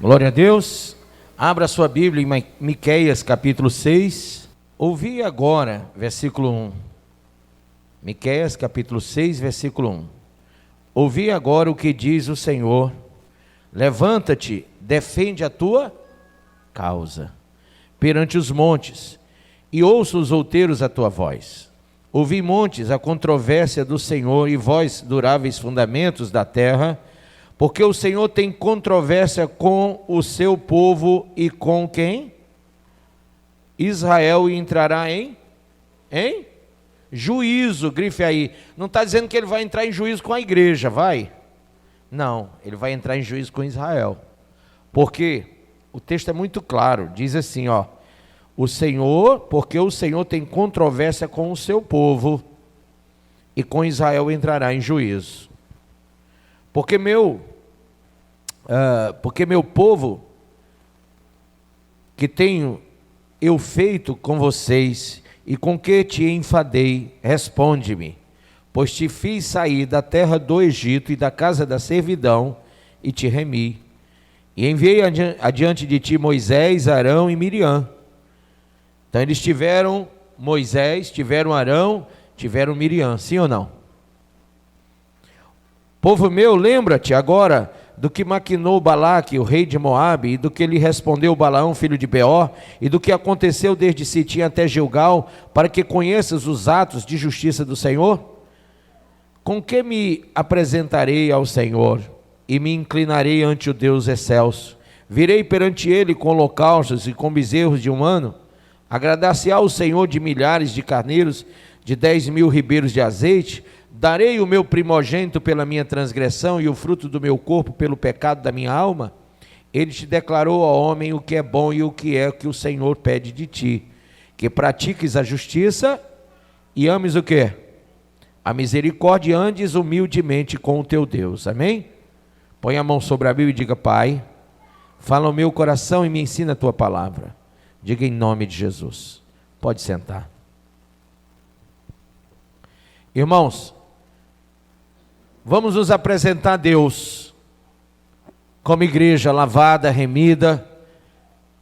Glória a Deus. Abra sua Bíblia em Miqueias capítulo 6. Ouvi agora, versículo 1. Miqueias capítulo 6, versículo 1. Ouvi agora o que diz o Senhor. Levanta-te, defende a tua causa perante os montes, e ouça os outeiros a tua voz. Ouvi, montes, a controvérsia do Senhor, e vós, duráveis fundamentos da terra, porque o Senhor tem controvérsia com o seu povo e com quem? Israel entrará em juízo, grife aí. Não está dizendo que ele vai entrar em juízo com a igreja, vai? Não, ele vai entrar em juízo com Israel. Porque o texto é muito claro, diz assim, porque o Senhor tem controvérsia com o seu povo, e com Israel entrará em juízo. Porque meu povo, que tenho eu feito com vocês, e com que te enfadei, responde-me, pois te fiz sair da terra do Egito e da casa da servidão, e te remi, e enviei adiante de ti Moisés, Arão e Miriam. Então eles tiveram Moisés, tiveram Arão, tiveram Miriam, sim ou não? Povo meu, lembra-te agora do que maquinou Balaque, o rei de Moabe, e do que lhe respondeu Balaão, filho de Beor, e do que aconteceu desde Sitim até Gilgal, para que conheças os atos de justiça do Senhor? Com que me apresentarei ao Senhor, e me inclinarei ante o Deus excelso? Virei perante ele com holocaustos e com bezerros de um ano? Agradar-se-á o Senhor de milhares de carneiros, de 10.000 ribeiros de azeite? Darei o meu primogênito pela minha transgressão e o fruto do meu corpo pelo pecado da minha alma? Ele te declarou, ó homem, o que é bom e o que é que o Senhor pede de ti, que pratiques a justiça e ames o quê? A misericórdia, e andes humildemente com o teu Deus. Amém? Põe a mão sobre a Bíblia e diga: Pai, fala ao meu coração e me ensina a tua palavra. Diga em nome de Jesus. Pode sentar. Irmãos, vamos nos apresentar a Deus como igreja lavada, remida,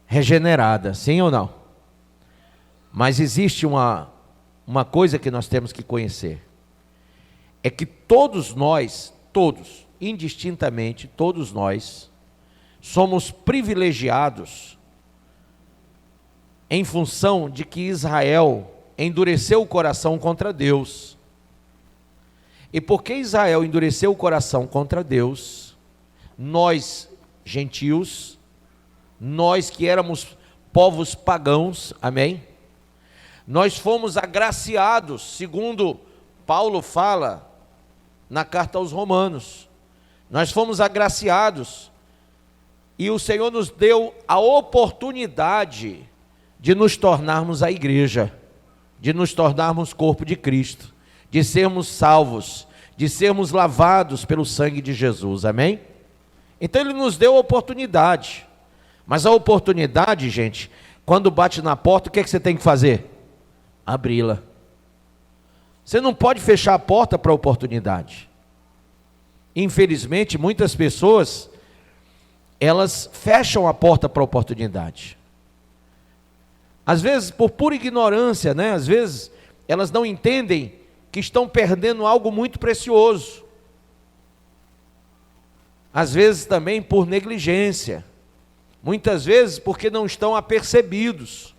regenerada, sim ou não? Mas existe uma coisa que nós temos que conhecer, é que todos nós, indistintamente, todos nós, somos privilegiados em função de que Israel endureceu o coração contra Deus. E porque Israel endureceu o coração contra Deus, nós, gentios, nós que éramos povos pagãos, amém? Nós fomos agraciados, segundo Paulo fala na carta aos Romanos, nós fomos agraciados, e o Senhor nos deu a oportunidade de nos tornarmos a igreja, de nos tornarmos corpo de Cristo, de sermos salvos, de sermos lavados pelo sangue de Jesus, amém? Então ele nos deu a oportunidade, mas a oportunidade, gente, quando bate na porta, o que é que você tem que fazer? Abri-la. Você não pode fechar a porta para a oportunidade. Infelizmente, muitas pessoas, elas fecham a porta para a oportunidade. Às vezes por pura ignorância, né? Às vezes elas não entendem que estão perdendo algo muito precioso. Às vezes também por negligência. Muitas vezes porque não estão apercebidos.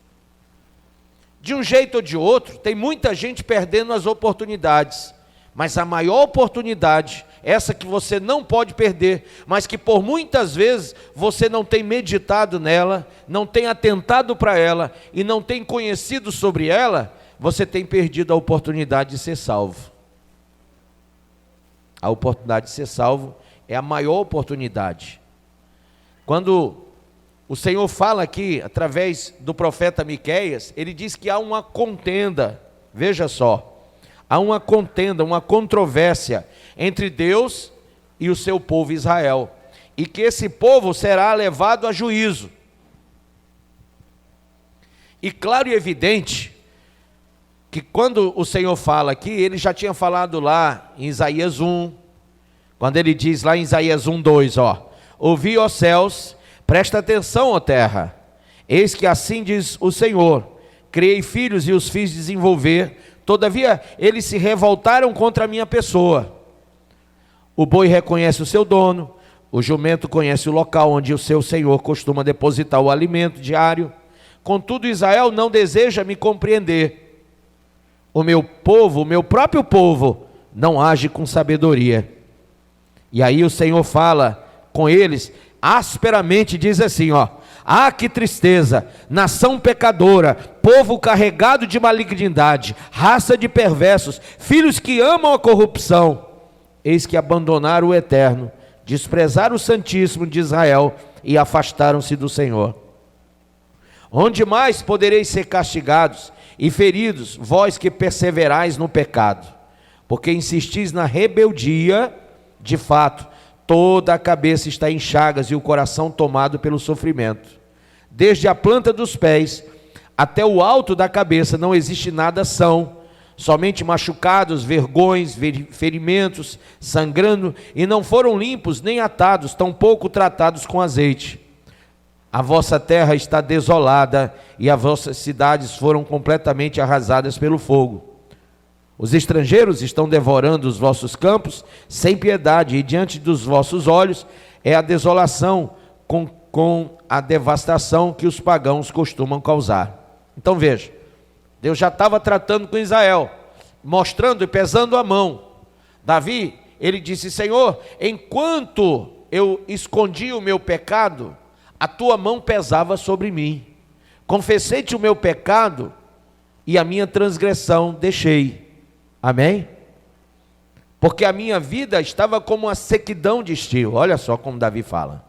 De um jeito ou de outro, tem muita gente perdendo as oportunidades. Mas a maior oportunidade, essa que você não pode perder, mas que por muitas vezes você não tem meditado nela, não tem atentado para ela e não tem conhecido sobre ela, você tem perdido a oportunidade de ser salvo. A oportunidade de ser salvo é a maior oportunidade. Quando o Senhor fala aqui, através do profeta Miqueias, ele diz que há uma contenda, veja só, há uma contenda, uma controvérsia entre Deus e o seu povo Israel, e que esse povo será levado a juízo. E claro e evidente, que quando o Senhor fala aqui, ele já tinha falado lá em Isaías 1, quando ele diz lá em Isaías 1:2, ouvi, ó céus, Presta atenção, ó terra. Eis que assim diz o Senhor: criei filhos e os fiz desenvolver, todavia eles se revoltaram contra a minha pessoa. O boi reconhece o seu dono, o jumento conhece o local onde o seu senhor costuma depositar o alimento diário. Contudo, Israel não deseja me compreender. O meu povo, o meu próprio povo, não age com sabedoria. E aí o Senhor fala com eles asperamente, diz assim, ó: ah, que tristeza, nação pecadora, povo carregado de malignidade, raça de perversos, filhos que amam a corrupção. Eis que abandonaram o Eterno, desprezaram o Santíssimo de Israel e afastaram-se do Senhor. Onde mais podereis ser castigados e feridos, vós que perseverais no pecado? Porque insistis na rebeldia, de fato, toda a cabeça está em chagas e o coração tomado pelo sofrimento. Desde a planta dos pés até o alto da cabeça não existe nada são, somente machucados, vergões, ferimentos, sangrando, e não foram limpos nem atados, tampouco tratados com azeite. A vossa terra está desolada e as vossas cidades foram completamente arrasadas pelo fogo. Os estrangeiros estão devorando os vossos campos sem piedade, e diante dos vossos olhos é a desolação com a devastação que os pagãos costumam causar. Então veja, Deus já estava tratando com Israel, mostrando e pesando a mão. Davi, ele disse: Senhor, enquanto eu escondi o meu pecado, a tua mão pesava sobre mim. Confessei-te o meu pecado e a minha transgressão deixei. Amém? Porque a minha vida estava como uma sequidão de estio. Olha só como Davi fala.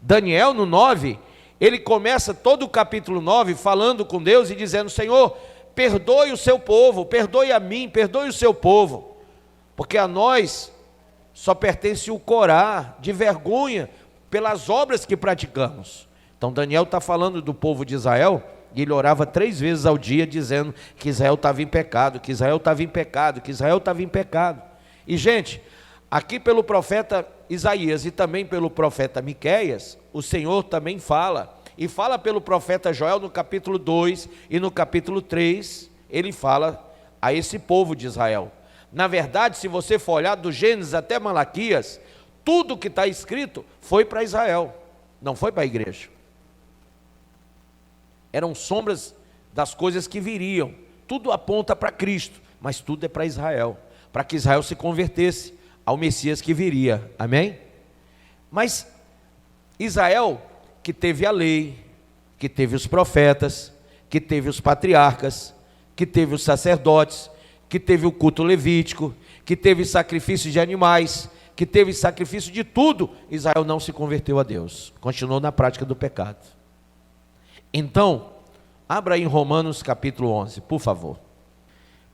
Daniel, no 9, ele começa todo o capítulo 9 falando com Deus e dizendo: Senhor, perdoe o seu povo, perdoe a mim, perdoe o seu povo, porque a nós só pertence o Corá de vergonha pelas obras que praticamos. Então Daniel está falando do povo de Israel, e ele orava 3 vezes ao dia dizendo que Israel estava em pecado, que Israel estava em pecado, que Israel estava em pecado. E gente, aqui pelo profeta Isaías e também pelo profeta Miqueias, o Senhor também fala, e fala pelo profeta Joel no capítulo 2 e no capítulo 3, ele fala a esse povo de Israel. Na verdade, se você for olhar do Gênesis até Malaquias, tudo que está escrito foi para Israel, não foi para a igreja. Eram sombras das coisas que viriam, tudo aponta para Cristo, mas tudo é para Israel, para que Israel se convertesse ao Messias que viria, amém? Mas Israel, que teve a lei, que teve os profetas, que teve os patriarcas, que teve os sacerdotes, que teve o culto levítico, que teve sacrifício de animais, que teve sacrifício de tudo, Israel não se converteu a Deus, continuou na prática do pecado. Então, abra aí em Romanos capítulo 11, por favor.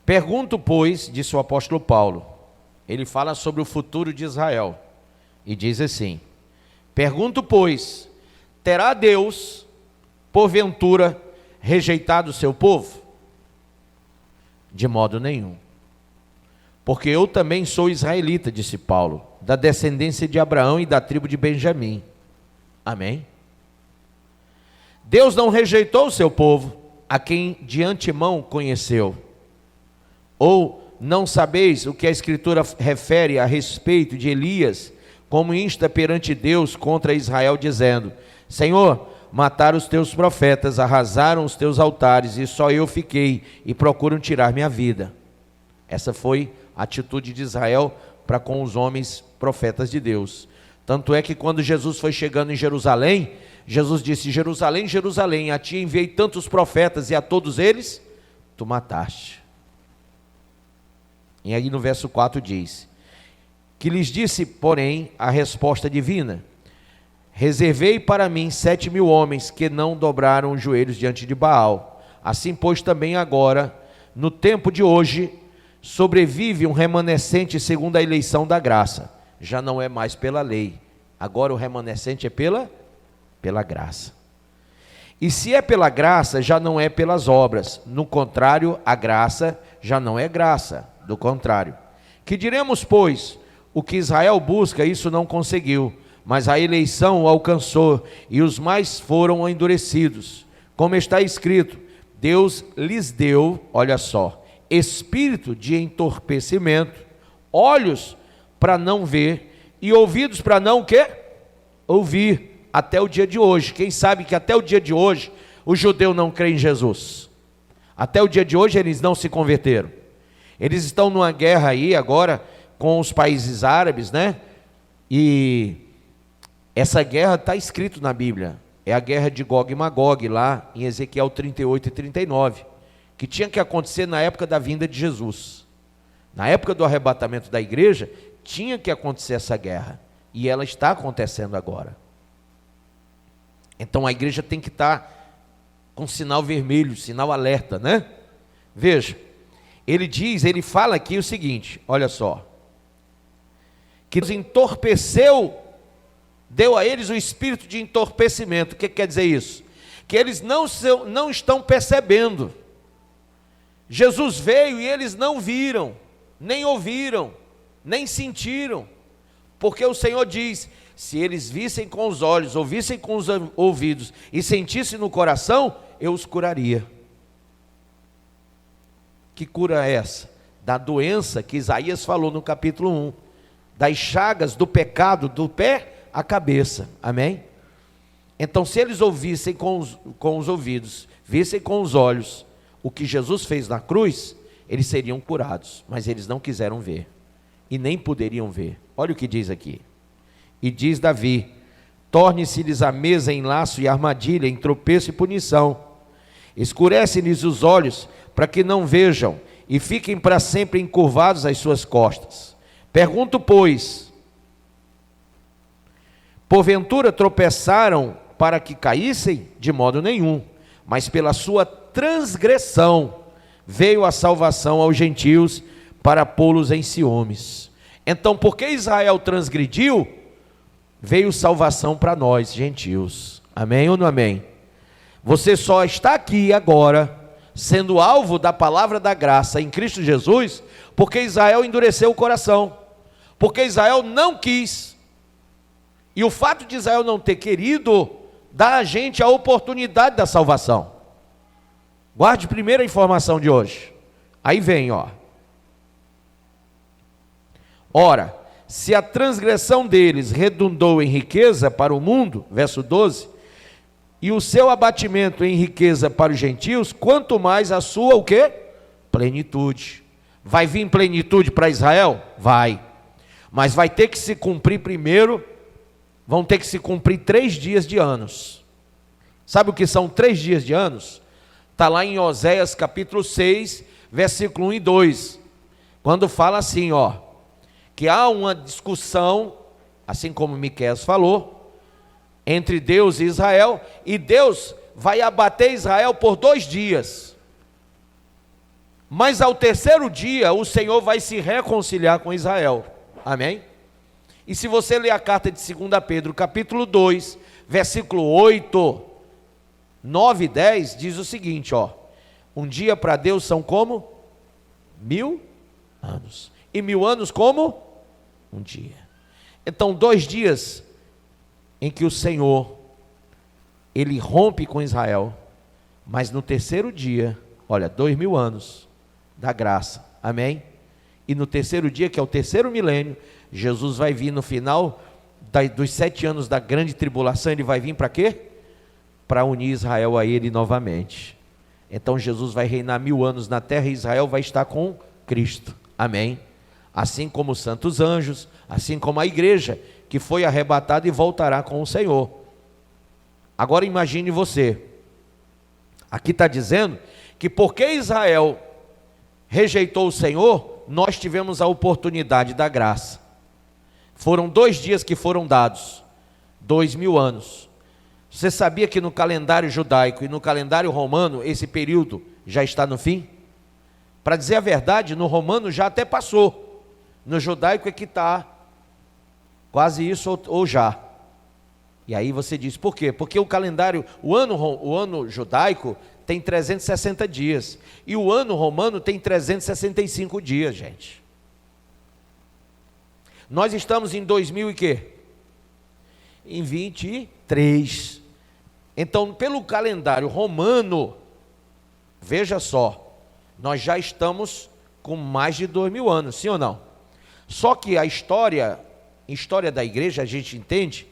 Pergunto, pois, disse o apóstolo Paulo, ele fala sobre o futuro de Israel, e diz assim: pergunto, pois, terá Deus, porventura, rejeitado o seu povo? De modo nenhum. Porque eu também sou israelita, disse Paulo, da descendência de Abraão e da tribo de Benjamim. Amém? Deus não rejeitou o seu povo, a quem de antemão conheceu. Ou não sabeis o que a Escritura refere a respeito de Elias, como insta perante Deus contra Israel, dizendo: Senhor, mataram os teus profetas, arrasaram os teus altares, e só eu fiquei, e procuram tirar minha vida. Essa foi a atitude de Israel para com os homens profetas de Deus. Tanto é que quando Jesus foi chegando em Jerusalém, Jesus disse: Jerusalém, Jerusalém, a ti enviei tantos profetas, e a todos eles tu mataste. E aí no verso 4 diz: que lhes disse, porém, a resposta divina: reservei para mim 7.000 homens que não dobraram os joelhos diante de Baal. Assim, pois, também agora, no tempo de hoje, sobrevive um remanescente segundo a eleição da graça. Já não é mais pela lei, agora o remanescente é pela graça. E se é pela graça, já não é pelas obras. No contrário, a graça já não é graça, do contrário. Que diremos, pois? O que Israel busca, isso não conseguiu, mas a eleição o alcançou, e os mais foram endurecidos. Como está escrito, Deus lhes deu, olha só, espírito de entorpecimento, olhos para não ver, e ouvidos para não o quê? Ouvir, até o dia de hoje. Quem sabe que até o dia de hoje, o judeu não crê em Jesus. Até o dia de hoje eles não se converteram. Eles estão numa guerra aí agora com os países árabes, né? E essa guerra está escrito na Bíblia. É a guerra de Gog e Magog, lá em Ezequiel 38 e 39, que tinha que acontecer na época da vinda de Jesus. Na época do arrebatamento da igreja, tinha que acontecer essa guerra. E ela está acontecendo agora. Então a igreja tem que estar com sinal vermelho, sinal alerta, né? Veja, ele fala aqui o seguinte, olha só, que nos entorpeceu, deu a eles o espírito de entorpecimento. O que quer dizer isso? Que eles não estão percebendo. Jesus veio e eles não viram, nem ouviram, nem sentiram, porque o Senhor diz, se eles vissem com os olhos, ouvissem com os ouvidos e sentissem no coração, eu os curaria. Que cura é essa? Da doença que Isaías falou no capítulo 1, das chagas do pecado do pé à cabeça, amém? Então se eles ouvissem com os ouvidos, vissem com os olhos o que Jesus fez na cruz, eles seriam curados, mas eles não quiseram ver, e nem poderiam ver. Olha o que diz aqui, e diz Davi, torne-se-lhes a mesa em laço e armadilha, em tropeço e punição, escurece-lhes os olhos, para que não vejam, e fiquem para sempre encurvados às suas costas. Pergunto, pois, porventura tropeçaram para que caíssem? De modo nenhum, mas pela sua transgressão veio a salvação aos gentios, para pô-los em ciúmes. Então, porque Israel transgrediu, veio salvação para nós, gentios. Amém ou não amém? Você só está aqui agora, sendo alvo da palavra da graça em Cristo Jesus, porque Israel endureceu o coração, porque Israel não quis, e o fato de Israel não ter querido, dá a gente a oportunidade da salvação. Guarde primeiro a informação de hoje, aí vem, ó. Ora, se a transgressão deles redundou em riqueza para o mundo, verso 12, e o seu abatimento em riqueza para os gentios, quanto mais a sua, o quê? Plenitude. Vai vir plenitude para Israel? Vai. Mas vai ter que se cumprir primeiro, vão ter que se cumprir 3 dias de anos. Sabe o que são 3 dias de anos? Está lá em Oséias capítulo 6, versículo 1 e 2, quando fala assim, ó, que há uma discussão, assim como Miqueias falou, entre Deus e Israel, e Deus vai abater Israel por 2 dias, mas ao 3º dia, o Senhor vai se reconciliar com Israel, amém? E se você ler a carta de 2 Pedro, capítulo 2, versículo 8, 9 e 10, diz o seguinte, ó, um dia para Deus são como 1000 anos, e 1000 anos como um dia. Então 2 dias em que o Senhor, ele rompe com Israel, mas no 3º dia, olha, 2000 anos da graça, amém? E no 3º dia, que é o 3º milênio, Jesus vai vir no final dos 7 anos da grande tribulação, ele vai vir para quê? Para unir Israel a ele novamente. Então Jesus vai reinar 1000 anos na terra, e Israel vai estar com Cristo, amém? Assim como os santos anjos, assim como a igreja, que foi arrebatada e voltará com o Senhor. Agora imagine você, aqui está dizendo, que porque Israel rejeitou o Senhor, nós tivemos a oportunidade da graça. Foram 2 dias que foram dados, 2000 anos. Você sabia que no calendário judaico e no calendário romano, esse período já está no fim? Para dizer a verdade, no romano já até passou, no judaico é que está quase isso ou já. E aí você diz, por quê? Porque o calendário, o ano judaico tem 360 dias, e o ano romano tem 365 dias, gente. Nós estamos em 2000 e quê? em 23. Então, pelo calendário romano, veja só, nós já estamos com mais de 2000 anos, sim ou não? Só que a história da igreja, a gente entende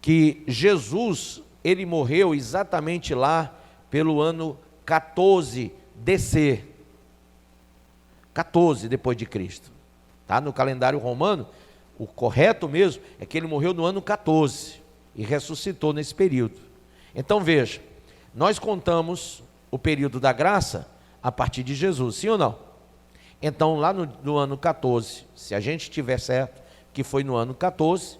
que Jesus, ele morreu exatamente lá pelo ano 14 DC, 14 depois de Cristo, tá? No calendário romano, o correto mesmo é que ele morreu no ano 14 e ressuscitou nesse período. Então veja, nós contamos o período da graça a partir de Jesus, sim ou não? Então lá no ano 14, se a gente tiver certo que foi no ano 14,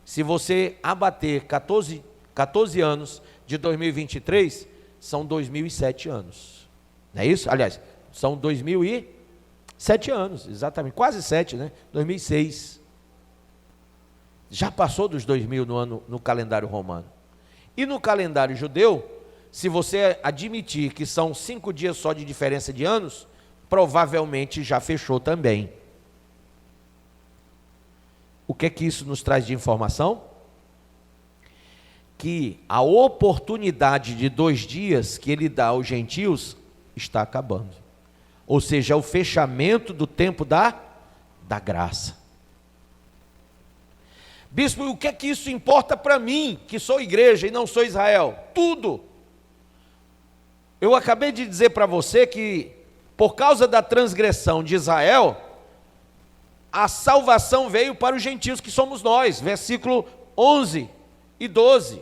se você abater 14 anos de 2023, são 2007 anos, não é isso? Aliás, são 2007 anos, exatamente, quase 7, né? 2006. Já passou dos 2000 no calendário romano. E no calendário judeu, se você admitir que são 5 dias só de diferença de anos, provavelmente já fechou também. O que é que isso nos traz de informação? Que a oportunidade de 2 dias que ele dá aos gentios está acabando. Ou seja, é o fechamento do tempo da graça. Bispo, o que é que isso importa para mim, que sou igreja e não sou Israel? Tudo. Eu acabei de dizer para você que, por causa da transgressão de Israel, a salvação veio para os gentios, que somos nós, versículo 11 e 12.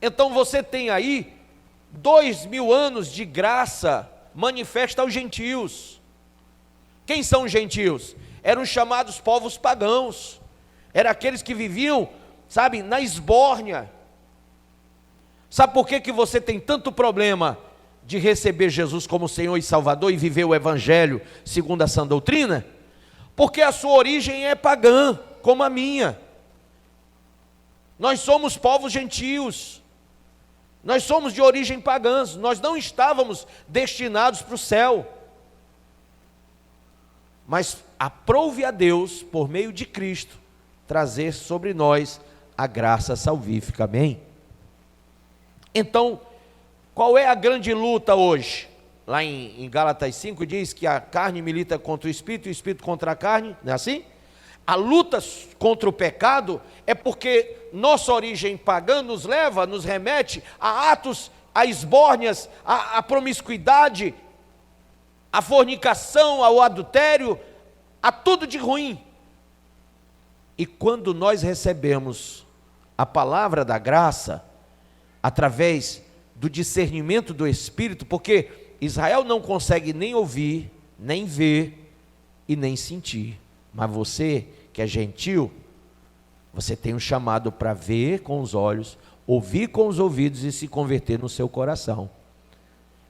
Então você tem aí 2000 anos de graça manifesta aos gentios. Quem são os gentios? Eram chamados povos pagãos. Eram aqueles que viviam, sabe, na esbórnia. Sabe por que você tem tanto problema de receber Jesus como Senhor e Salvador e viver o Evangelho segundo a sã doutrina? Porque a sua origem é pagã, como a minha. Nós somos povos gentios. Nós somos de origem pagã. Nós não estávamos destinados para o céu. Mas aprove a Deus, por meio de Cristo, trazer sobre nós a graça salvífica, amém? Então, qual é a grande luta hoje? Lá em Gálatas 5 diz que a carne milita contra o espírito e o espírito contra a carne, não é assim? A luta contra o pecado é porque nossa origem pagã nos leva, nos remete a atos, a esbórnias, a promiscuidade, a fornicação, ao adultério, a tudo de ruim. E quando nós recebemos a palavra da graça, através do discernimento do Espírito, porque Israel não consegue nem ouvir, nem ver e nem sentir, mas você que é gentil, você tem um chamado para ver com os olhos, ouvir com os ouvidos e se converter no seu coração.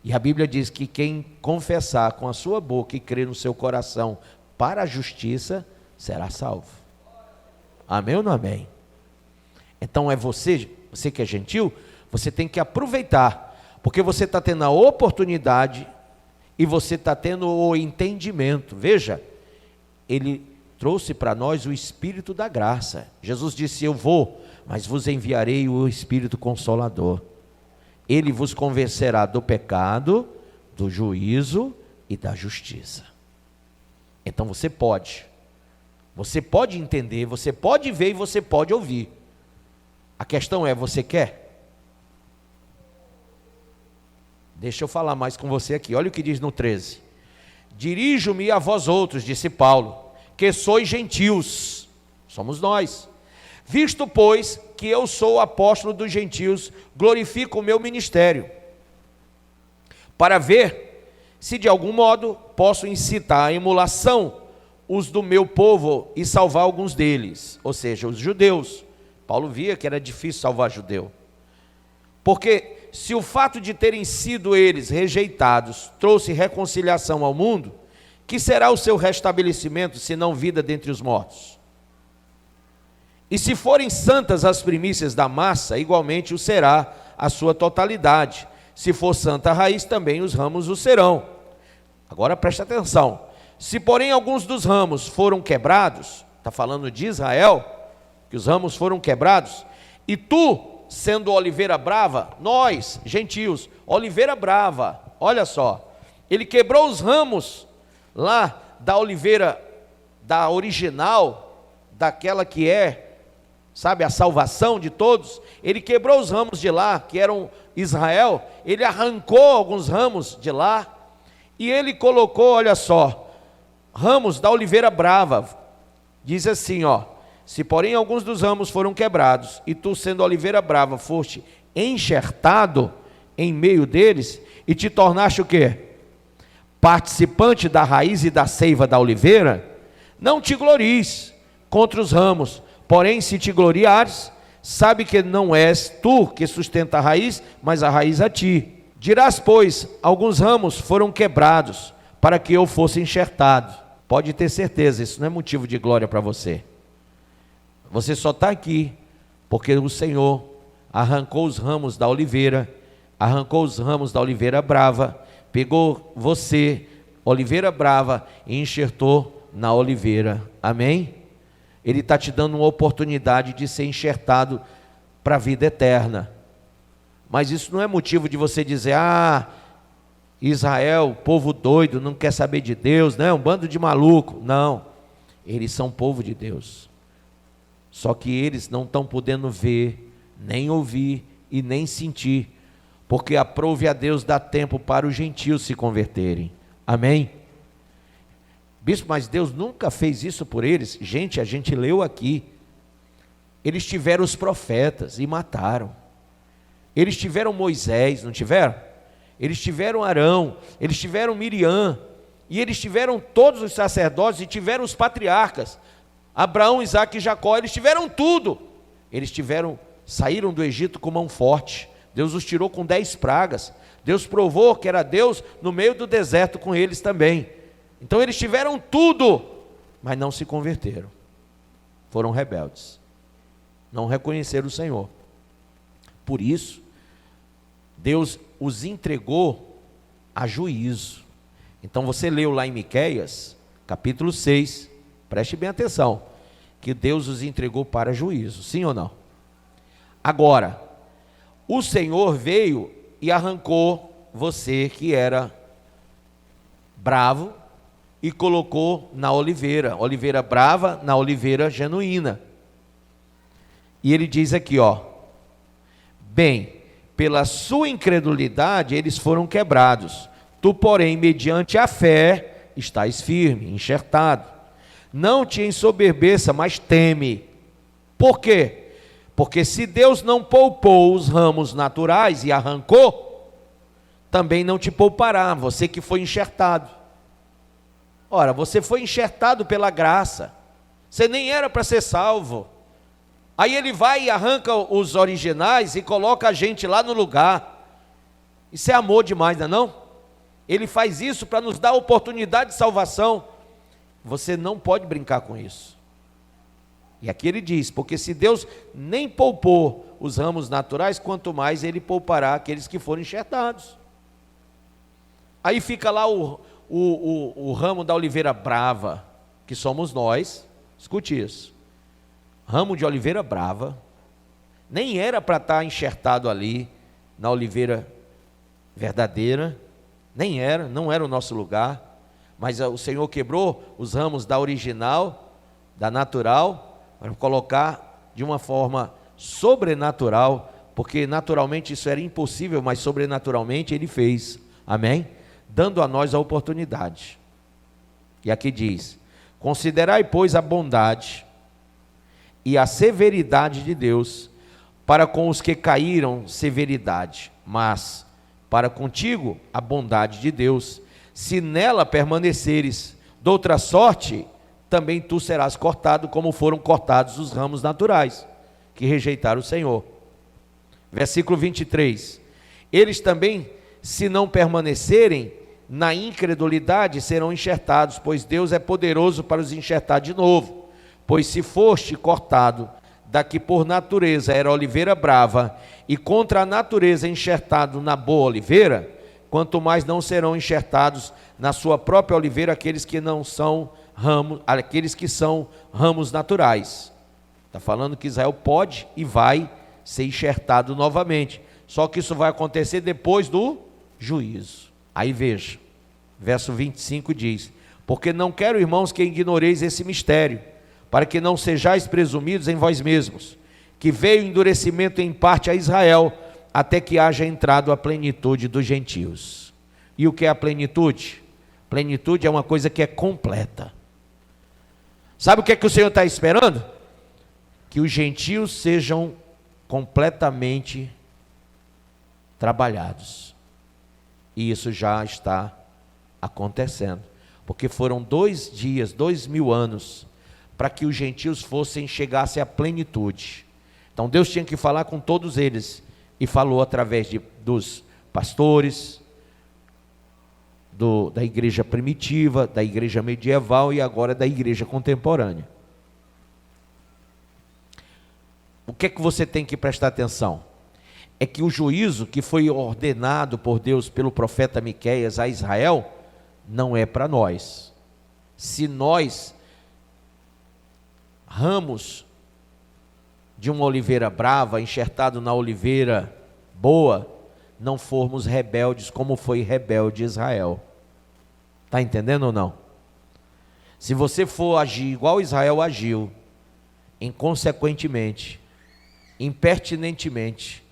E a Bíblia diz que quem confessar com a sua boca e crer no seu coração para a justiça, será salvo. Amém ou não amém? Então é você que é gentil, você tem que aproveitar, porque você está tendo a oportunidade e você está tendo o entendimento. Veja, ele trouxe para nós o Espírito da graça. Jesus disse: eu vou, mas vos enviarei o Espírito Consolador. Ele vos convencerá do pecado, do juízo e da justiça. Então você pode entender, você pode ver e você pode ouvir. A questão é, você quer? Deixa eu falar mais com você aqui, olha o que diz no 13. Dirijo-me a vós outros, disse Paulo, que sois gentios, somos nós. Visto, pois, que eu sou apóstolo dos gentios, glorifico o meu ministério, para ver se de algum modo posso incitar a emulação os do meu povo e salvar alguns deles, ou seja, os judeus. Paulo via que era difícil salvar judeu, porque se o fato de terem sido eles rejeitados trouxe reconciliação ao mundo, que será o seu restabelecimento, se não vida dentre os mortos? E se forem santas as primícias da massa, igualmente o será a sua totalidade. Se for santa a raiz, também os ramos o serão. Agora preste atenção. Se porém alguns dos ramos foram quebrados, está falando de Israel, que os ramos foram quebrados, E tu, sendo oliveira brava, nós, gentios, oliveira brava, olha só, ele quebrou os ramos lá da oliveira, da original, daquela que é, sabe, a salvação de todos. Ele quebrou os ramos de lá, que eram Israel, ele arrancou alguns ramos de lá, e ele colocou, olha só, ramos da oliveira brava. Diz assim, ó: se porém alguns dos ramos foram quebrados, e tu, sendo oliveira brava, foste enxertado em meio deles, e te tornaste o quê? Participante da raiz e da seiva da oliveira, não te glories contra os ramos, porém se te gloriares, sabe que não és tu que sustenta a raiz, mas a raiz a ti. Dirás, pois, alguns ramos foram quebrados, para que eu fosse enxertado. Pode ter certeza, isso não é motivo de glória para você. Você só está aqui porque o Senhor arrancou os ramos da oliveira, arrancou os ramos da oliveira brava, pegou você, oliveira brava, e enxertou na oliveira. Amém? Ele está te dando uma oportunidade de ser enxertado para a vida eterna. Mas isso não é motivo de você dizer: ah, Israel, povo doido, não quer saber de Deus, não, um bando de maluco. Não, eles são povo de Deus. Só que eles não estão podendo ver, nem ouvir e nem sentir, porque aprove a Deus dar tempo para os gentios se converterem. Amém? Bispo, mas Deus nunca fez isso por eles. Gente, a gente leu aqui. Eles tiveram os profetas e mataram. Eles tiveram Moisés, não tiveram? Eles tiveram Arão, eles tiveram Miriam, e eles tiveram todos os sacerdotes, e tiveram os patriarcas, Abraão, Isaque e Jacó. Eles tiveram tudo. Eles saíram do Egito com mão forte. Deus os tirou com 10 pragas. Deus provou que era Deus no meio do deserto com eles também. Então eles tiveram tudo, mas não se converteram. Foram rebeldes. Não reconheceram o Senhor. Por isso, Deus os entregou a juízo. Então você leu lá em Miqueias, capítulo 6, preste bem atenção, que Deus os entregou para juízo, sim ou não? Agora, o Senhor veio e arrancou você que era bravo e colocou na oliveira brava, na oliveira genuína. E ele diz aqui, ó: bem, pela sua incredulidade eles foram quebrados, tu, porém, mediante a fé, estás firme, enxertado. Não te ensoberbeça, mas teme. Por quê? Porque se Deus não poupou os ramos naturais e arrancou, também não te poupará, você que foi enxertado. Ora, você foi enxertado pela graça, você nem era para ser salvo. Aí ele vai e arranca os originais e coloca a gente lá no lugar. Isso é amor demais, não é não? Ele faz isso para nos dar a oportunidade de salvação. Você não pode brincar com isso. E aqui ele diz: porque se Deus nem poupou os ramos naturais, quanto mais ele poupará aqueles que foram enxertados. Aí fica lá o ramo da oliveira brava, que somos nós. Escute isso: ramo de oliveira brava, nem era para estar enxertado ali na oliveira verdadeira, nem era, não era o nosso lugar. Mas o Senhor quebrou os ramos da original, da natural, para colocar de uma forma sobrenatural, porque naturalmente isso era impossível, mas sobrenaturalmente Ele fez. Amém? Dando a nós a oportunidade. E aqui diz: considerai, pois, a bondade e a severidade de Deus, para com os que caíram severidade, mas para contigo a bondade de Deus, se nela permaneceres. De outra sorte, também tu serás cortado, como foram cortados os ramos naturais, que rejeitaram o Senhor. Versículo 23. Eles também, se não permanecerem na incredulidade, serão enxertados, pois Deus é poderoso para os enxertar de novo. Pois se foste cortado da que por natureza era oliveira brava, e contra a natureza enxertado na boa oliveira, quanto mais não serão enxertados na sua própria oliveira aqueles que não são ramos, aqueles que são ramos naturais. Está falando que Israel pode e vai ser enxertado novamente. Só que isso vai acontecer depois do juízo. Aí veja, verso 25 diz: porque não quero, irmãos, que ignoreis esse mistério, para que não sejais presumidos em vós mesmos, que veio endurecimento em parte a Israel, até que haja entrado a plenitude dos gentios. E o que é a plenitude? Plenitude é uma coisa que é completa. Sabe o que o Senhor está esperando? Que os gentios sejam completamente trabalhados. E isso já está acontecendo. Porque foram 2 dias, 2000 anos, para que os gentios chegassem à plenitude. Então Deus tinha que falar com todos eles. E falou através dos pastores, da igreja primitiva, da igreja medieval e agora da igreja contemporânea. O que é que você tem que prestar atenção? É que o juízo que foi ordenado por Deus pelo profeta Miqueias a Israel, não é para nós. Se nós, ramos de uma oliveira brava, enxertado na oliveira boa, não formos rebeldes como foi rebelde Israel. Está entendendo ou não? Se você for agir igual Israel agiu, inconsequentemente, impertinentemente,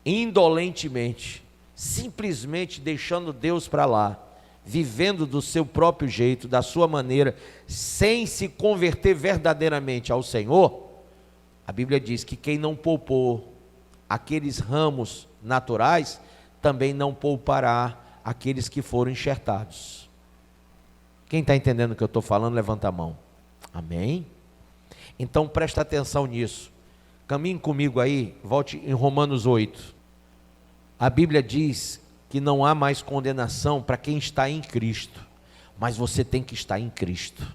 indolentemente, simplesmente deixando Deus para lá, vivendo do seu próprio jeito, da sua maneira, sem se converter verdadeiramente ao Senhor, a Bíblia diz que quem não poupou aqueles ramos naturais, também não poupará aqueles que foram enxertados. Quem está entendendo o que eu estou falando, levanta a mão. Amém? Então presta atenção nisso. Caminhe comigo aí, volte em Romanos 8. A Bíblia diz que não há mais condenação para quem está em Cristo, mas você tem que estar em Cristo.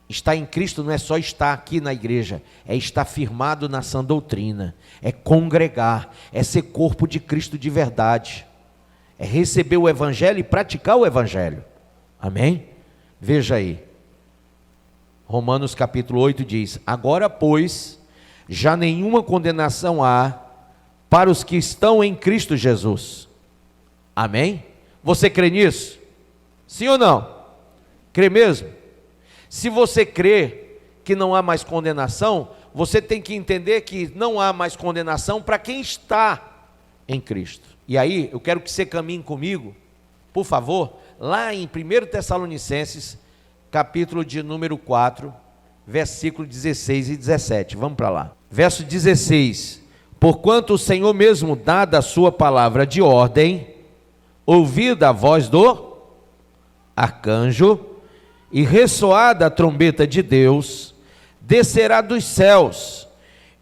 Estar em Cristo não é só estar aqui na igreja, é estar firmado na sã doutrina, é congregar, é ser corpo de Cristo de verdade, é receber o Evangelho e praticar o Evangelho. Amém? Veja aí, Romanos capítulo 8 diz: agora pois, já nenhuma condenação há para os que estão em Cristo Jesus. Amém? Você crê nisso? Sim ou não? Crê mesmo? Se você crê que não há mais condenação, você tem que entender que não há mais condenação para quem está em Cristo. E aí, eu quero que você caminhe comigo, por favor, lá em 1 Tessalonicenses, capítulo de número 4, versículo 16 e 17. Vamos para lá. Verso 16: porquanto o Senhor mesmo, dada a sua palavra de ordem, ouvida a voz do arcanjo, e ressoada a trombeta de Deus, descerá dos céus,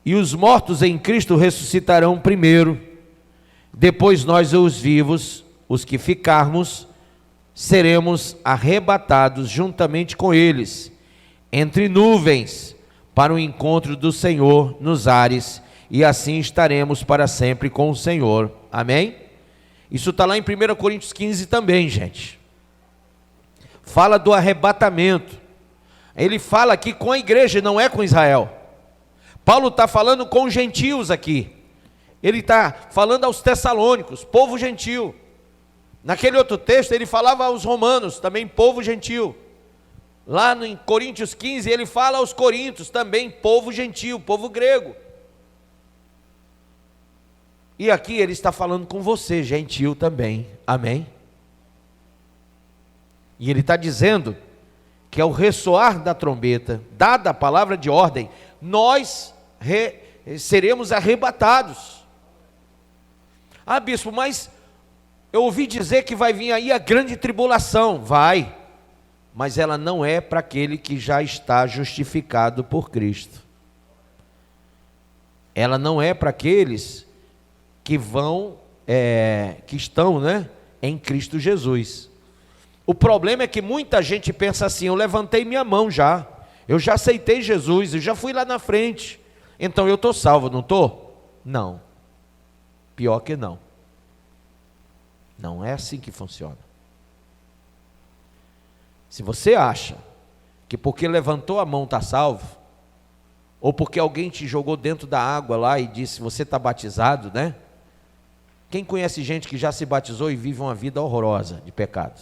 e os mortos em Cristo ressuscitarão primeiro. Depois nós, os vivos, os que ficarmos, seremos arrebatados juntamente com eles, entre nuvens, para o encontro do Senhor nos ares, e assim estaremos para sempre com o Senhor. Amém? Isso está lá em 1 Coríntios 15 também, gente. Fala do arrebatamento. Ele fala aqui com a igreja, não é com Israel. Paulo está falando com os gentios aqui. Ele está falando aos tessalônicos, povo gentil. Naquele outro texto ele falava aos romanos, também povo gentil. Lá em Coríntios 15 ele fala aos coríntios, também povo gentil, povo grego. E aqui ele está falando com você, gentil também. Amém? E ele está dizendo que ao ressoar da trombeta, dada a palavra de ordem, nós seremos arrebatados. Ah, bispo, mas eu ouvi dizer que vai vir aí a grande tribulação. Vai, mas ela não é para aquele que já está justificado por Cristo. Ela não é para aqueles que que estão, em Cristo Jesus. O problema é que muita gente pensa assim: eu levantei minha mão já, eu já aceitei Jesus, eu já fui lá na frente, então eu estou salvo, não estou? Não, pior que não. Não é assim que funciona. Se você acha que porque levantou a mão está salvo, ou porque alguém te jogou dentro da água lá e disse, você está batizado, né? Quem conhece gente que já se batizou e vive uma vida horrorosa de pecado?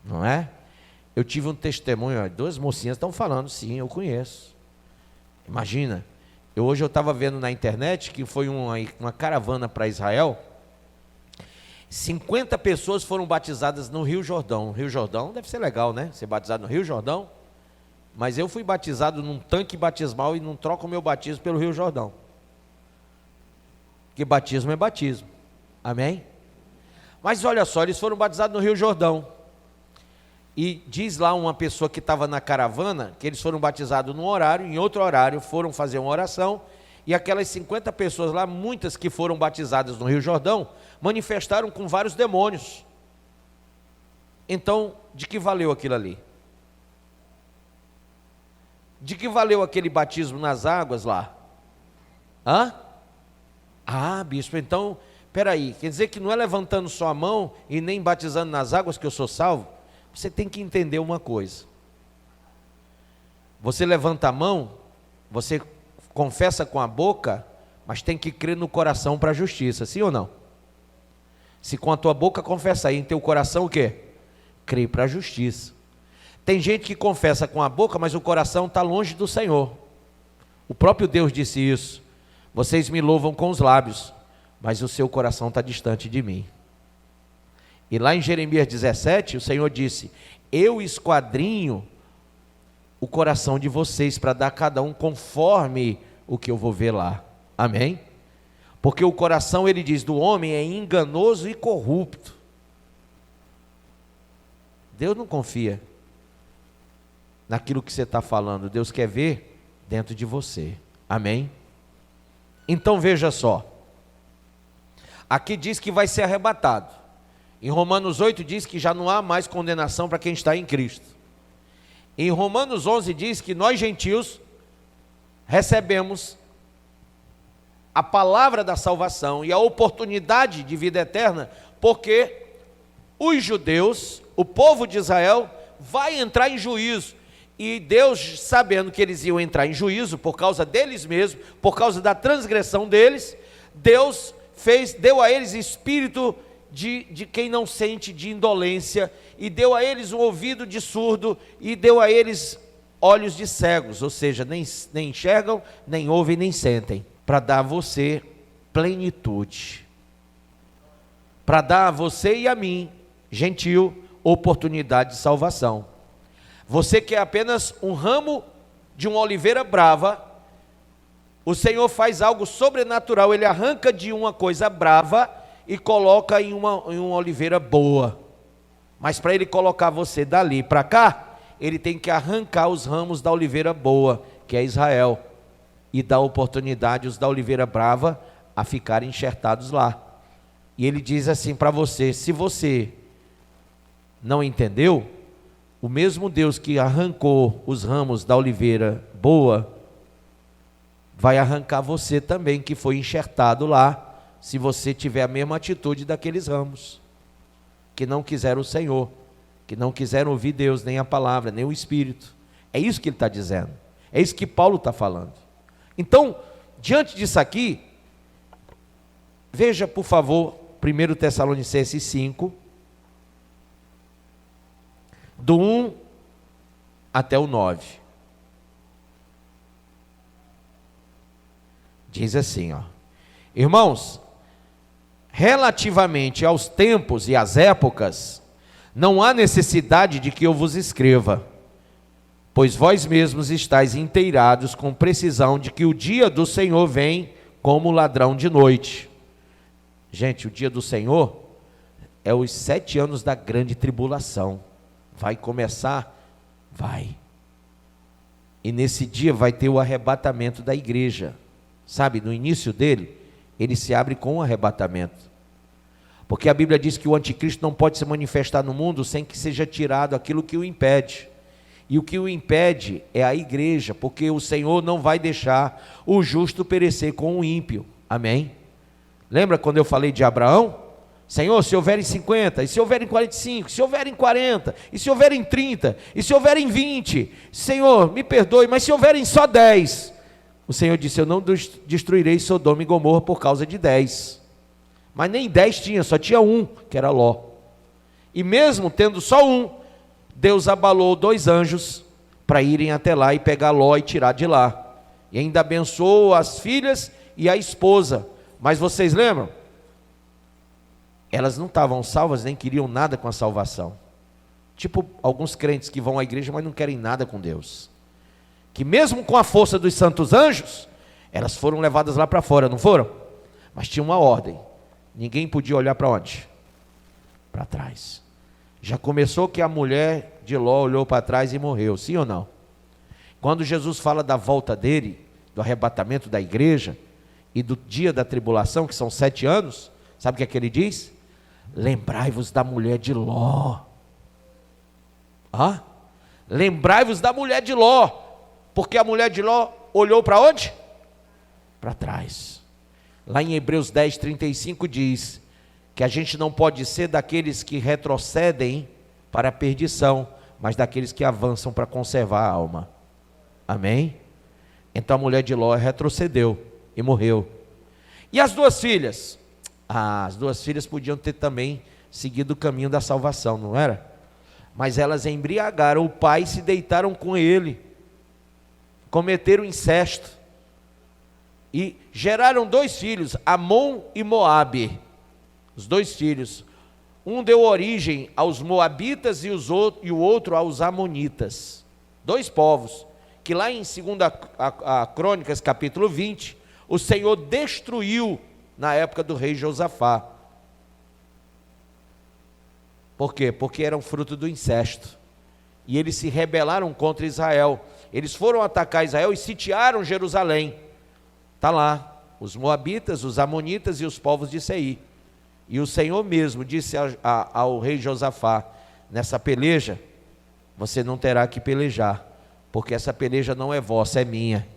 Não é? Eu tive um testemunho, duas mocinhas estão falando, sim, eu conheço. Imagina, hoje eu estava vendo na internet que foi uma caravana para Israel, 50 pessoas foram batizadas no Rio Jordão. Rio Jordão deve ser legal, né? Ser batizado no Rio Jordão. Mas eu fui batizado num tanque batismal e não troco o meu batismo pelo Rio Jordão. Porque batismo é batismo. Amém? Mas olha só, eles foram batizados no Rio Jordão. E diz lá uma pessoa que estava na caravana, que eles foram batizados num horário, em outro horário foram fazer uma oração, e aquelas 50 pessoas lá, muitas que foram batizadas no Rio Jordão, manifestaram com vários demônios. Então, de que valeu aquilo ali? De que valeu aquele batismo nas águas lá? Hã? Ah, bispo, então, peraí, quer dizer que não é levantando só a mão e nem batizando nas águas que eu sou salvo? Você tem que entender uma coisa. Você levanta a mão, você confessa com a boca, mas tem que crer no coração para a justiça, sim ou não? Se com a tua boca confessa, em teu coração o quê? Crê para a justiça. Tem gente que confessa com a boca, mas o coração está longe do Senhor. O próprio Deus disse isso. Vocês me louvam com os lábios, mas o seu coração está distante de mim. E lá em Jeremias 17, o Senhor disse, eu esquadrinho o coração de vocês para dar a cada um conforme o que eu vou ver lá. Amém? Porque o coração, ele diz, do homem é enganoso e corrupto. Deus não confia naquilo que você está falando. Deus quer ver dentro de você. Amém? Então veja só. Aqui diz que vai ser arrebatado. Em Romanos 8 diz que já não há mais condenação para quem está em Cristo. Em Romanos 11 diz que nós gentios recebemos a palavra da salvação e a oportunidade de vida eterna, porque os judeus, o povo de Israel, vai entrar em juízo. E Deus, sabendo que eles iam entrar em juízo por causa deles mesmos, por causa da transgressão deles, Deus deu a eles espírito de quem não sente, de indolência, e deu a eles um ouvido de surdo, e deu a eles olhos de cegos, ou seja, nem enxergam, nem ouvem, nem sentem, para dar a você plenitude, para dar a você e a mim, gentil, oportunidade de salvação. Você que é apenas um ramo de uma oliveira brava, o Senhor faz algo sobrenatural, Ele arranca de uma coisa brava e coloca em uma oliveira boa. Mas para Ele colocar você dali para cá, Ele tem que arrancar os ramos da oliveira boa, que é Israel, e dar oportunidade os da oliveira brava a ficarem enxertados lá. E Ele diz assim para você, se você não entendeu, o mesmo Deus que arrancou os ramos da oliveira boa, vai arrancar você também, que foi enxertado lá, se você tiver a mesma atitude daqueles ramos, que não quiseram o Senhor, que não quiseram ouvir Deus, nem a palavra, nem o Espírito. É isso que ele está dizendo, é isso que Paulo está falando. Então, diante disso aqui, veja por favor, 1 Tessalonicenses 5, do 1 até o 9. Diz assim, ó: irmãos, relativamente aos tempos e às épocas, não há necessidade de que eu vos escreva, pois vós mesmos estáis inteirados com precisão de que o dia do Senhor vem como ladrão de noite. Gente, o dia do Senhor é os 7 anos da grande tribulação. Vai começar? Vai. E nesse dia vai ter o arrebatamento da igreja. Sabe, no início dele, ele se abre com o arrebatamento. Porque a Bíblia diz que o anticristo não pode se manifestar no mundo sem que seja tirado aquilo que o impede. E o que o impede é a igreja, porque o Senhor não vai deixar o justo perecer com o ímpio. Amém? Lembra quando eu falei de Abraão? Senhor, se houverem 50, e se houverem 45, se houverem 40, e se houverem 30, e se houverem 20, Senhor, me perdoe, mas se houverem só 10, o Senhor disse, eu não destruirei Sodoma e Gomorra por causa de 10, mas nem 10 tinha, só tinha um, que era Ló, e mesmo tendo só um, Deus abalou 2 anjos, para irem até lá e pegar Ló e tirar de lá, e ainda abençoou as filhas e a esposa, mas vocês lembram? Elas não estavam salvas, nem queriam nada com a salvação. Tipo alguns crentes que vão à igreja, mas não querem nada com Deus. Que mesmo com a força dos santos anjos, elas foram levadas lá para fora, não foram? Mas tinha uma ordem. Ninguém podia olhar para onde? Para trás. Já começou que a mulher de Ló olhou para trás e morreu, sim ou não? Quando Jesus fala da volta dele, do arrebatamento da igreja, e do dia da tribulação, que são 7 anos, sabe o que é que ele diz? Lembrai-vos da mulher de Ló. Lembrai-vos da mulher de Ló, porque a mulher de Ló olhou para onde? Para trás. Lá em Hebreus 10, 35 diz que a gente não pode ser daqueles que retrocedem para a perdição, mas daqueles que avançam para conservar a alma. Amém? Então a mulher de Ló retrocedeu e morreu. E as 2 filhas? As 2 filhas podiam ter também seguido o caminho da salvação, não era? Mas elas embriagaram o pai e se deitaram com ele, cometeram incesto, e geraram 2 filhos, Amon e Moabe, os 2 filhos, um deu origem aos moabitas e o outro aos amonitas, 2 povos, que lá em 2 Crônicas capítulo 20, o Senhor destruiu na época do rei Josafá. Por quê? Porque eram fruto do incesto, e eles se rebelaram contra Israel, eles foram atacar Israel e sitiaram Jerusalém, está lá, os moabitas, os amonitas e os povos de Seir, e o Senhor mesmo disse ao rei Josafá, nessa peleja, você não terá que pelejar, porque essa peleja não é vossa, é minha.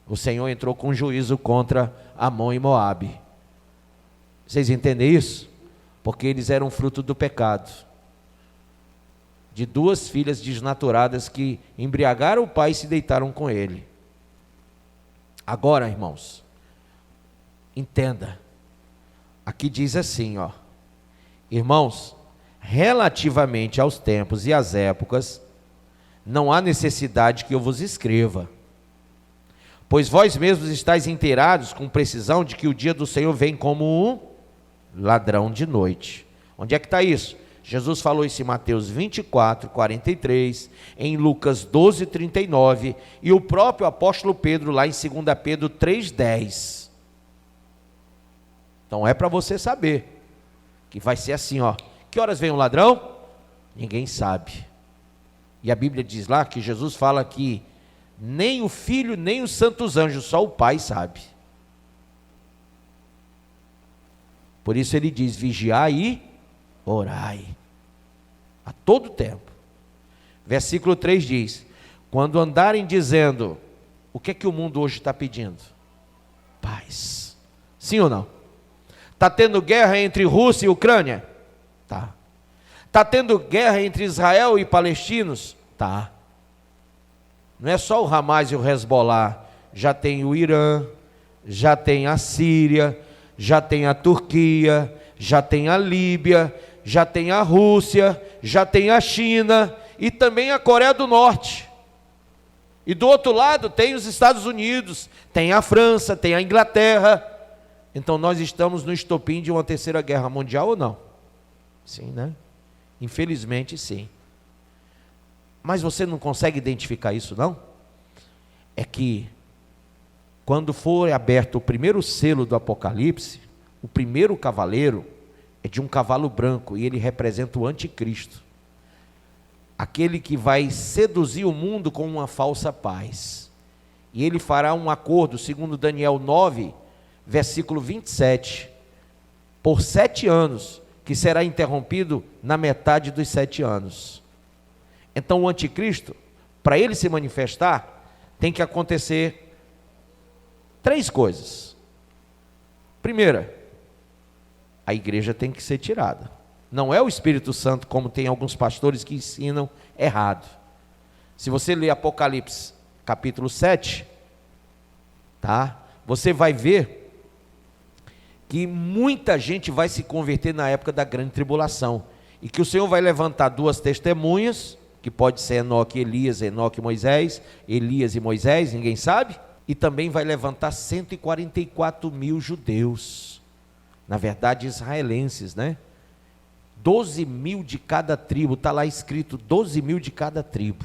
O Senhor entrou com juízo contra Amon e Moabe. Vocês entendem isso? Porque eles eram fruto do pecado, de 2 filhas desnaturadas que embriagaram o pai e se deitaram com ele. Agora, irmãos, entenda, aqui diz assim, irmãos, relativamente aos tempos e às épocas, não há necessidade que eu vos escreva, pois vós mesmos estáis inteirados com precisão de que o dia do Senhor vem como um ladrão de noite. Onde é que está isso? Jesus falou isso em Mateus 24, 43, em Lucas 12, 39, e o próprio apóstolo Pedro lá em 2 Pedro 3, 10. Então é para você saber, que vai ser assim, que horas vem o ladrão? Ninguém sabe. E a Bíblia diz lá que Jesus fala que nem o Filho, nem os santos anjos, só o Pai sabe. Por isso ele diz, vigiai e orai, a todo tempo. Versículo 3 diz, quando andarem dizendo, o que é que o mundo hoje está pedindo? Paz. Sim ou não? Está tendo guerra entre Rússia e Ucrânia? Tá. Está tendo guerra entre Israel e palestinos? Tá. Não é só o Hamas e o Hezbollah, já tem o Irã, já tem a Síria, já tem a Turquia, já tem a Líbia, já tem a Rússia, já tem a China e também a Coreia do Norte. E do outro lado tem os Estados Unidos, tem a França, tem a Inglaterra. Então nós estamos no estopim de uma 3ª guerra mundial ou não? Sim, né? Infelizmente sim. Mas você não consegue identificar isso, não? É que quando for aberto o primeiro selo do Apocalipse, o primeiro cavaleiro é de um cavalo branco e ele representa o anticristo, aquele que vai seduzir o mundo com uma falsa paz, e ele fará um acordo, segundo Daniel 9, versículo 27, por 7 anos, que será interrompido na metade dos 7 anos. Então o anticristo, para ele se manifestar, tem que acontecer 3 coisas. Primeira, a igreja tem que ser tirada. Não é o Espírito Santo, como tem alguns pastores que ensinam errado. Se você ler Apocalipse capítulo 7, tá? Você vai ver que muita gente vai se converter na época da grande tribulação, e que o Senhor vai levantar duas testemunhas, que pode ser Enoque e Elias, Enoque e Moisés, Elias e Moisés, ninguém sabe, e também vai levantar 144 mil judeus, na verdade israelenses, né? 12 mil de cada tribo, está lá escrito 12 mil de cada tribo,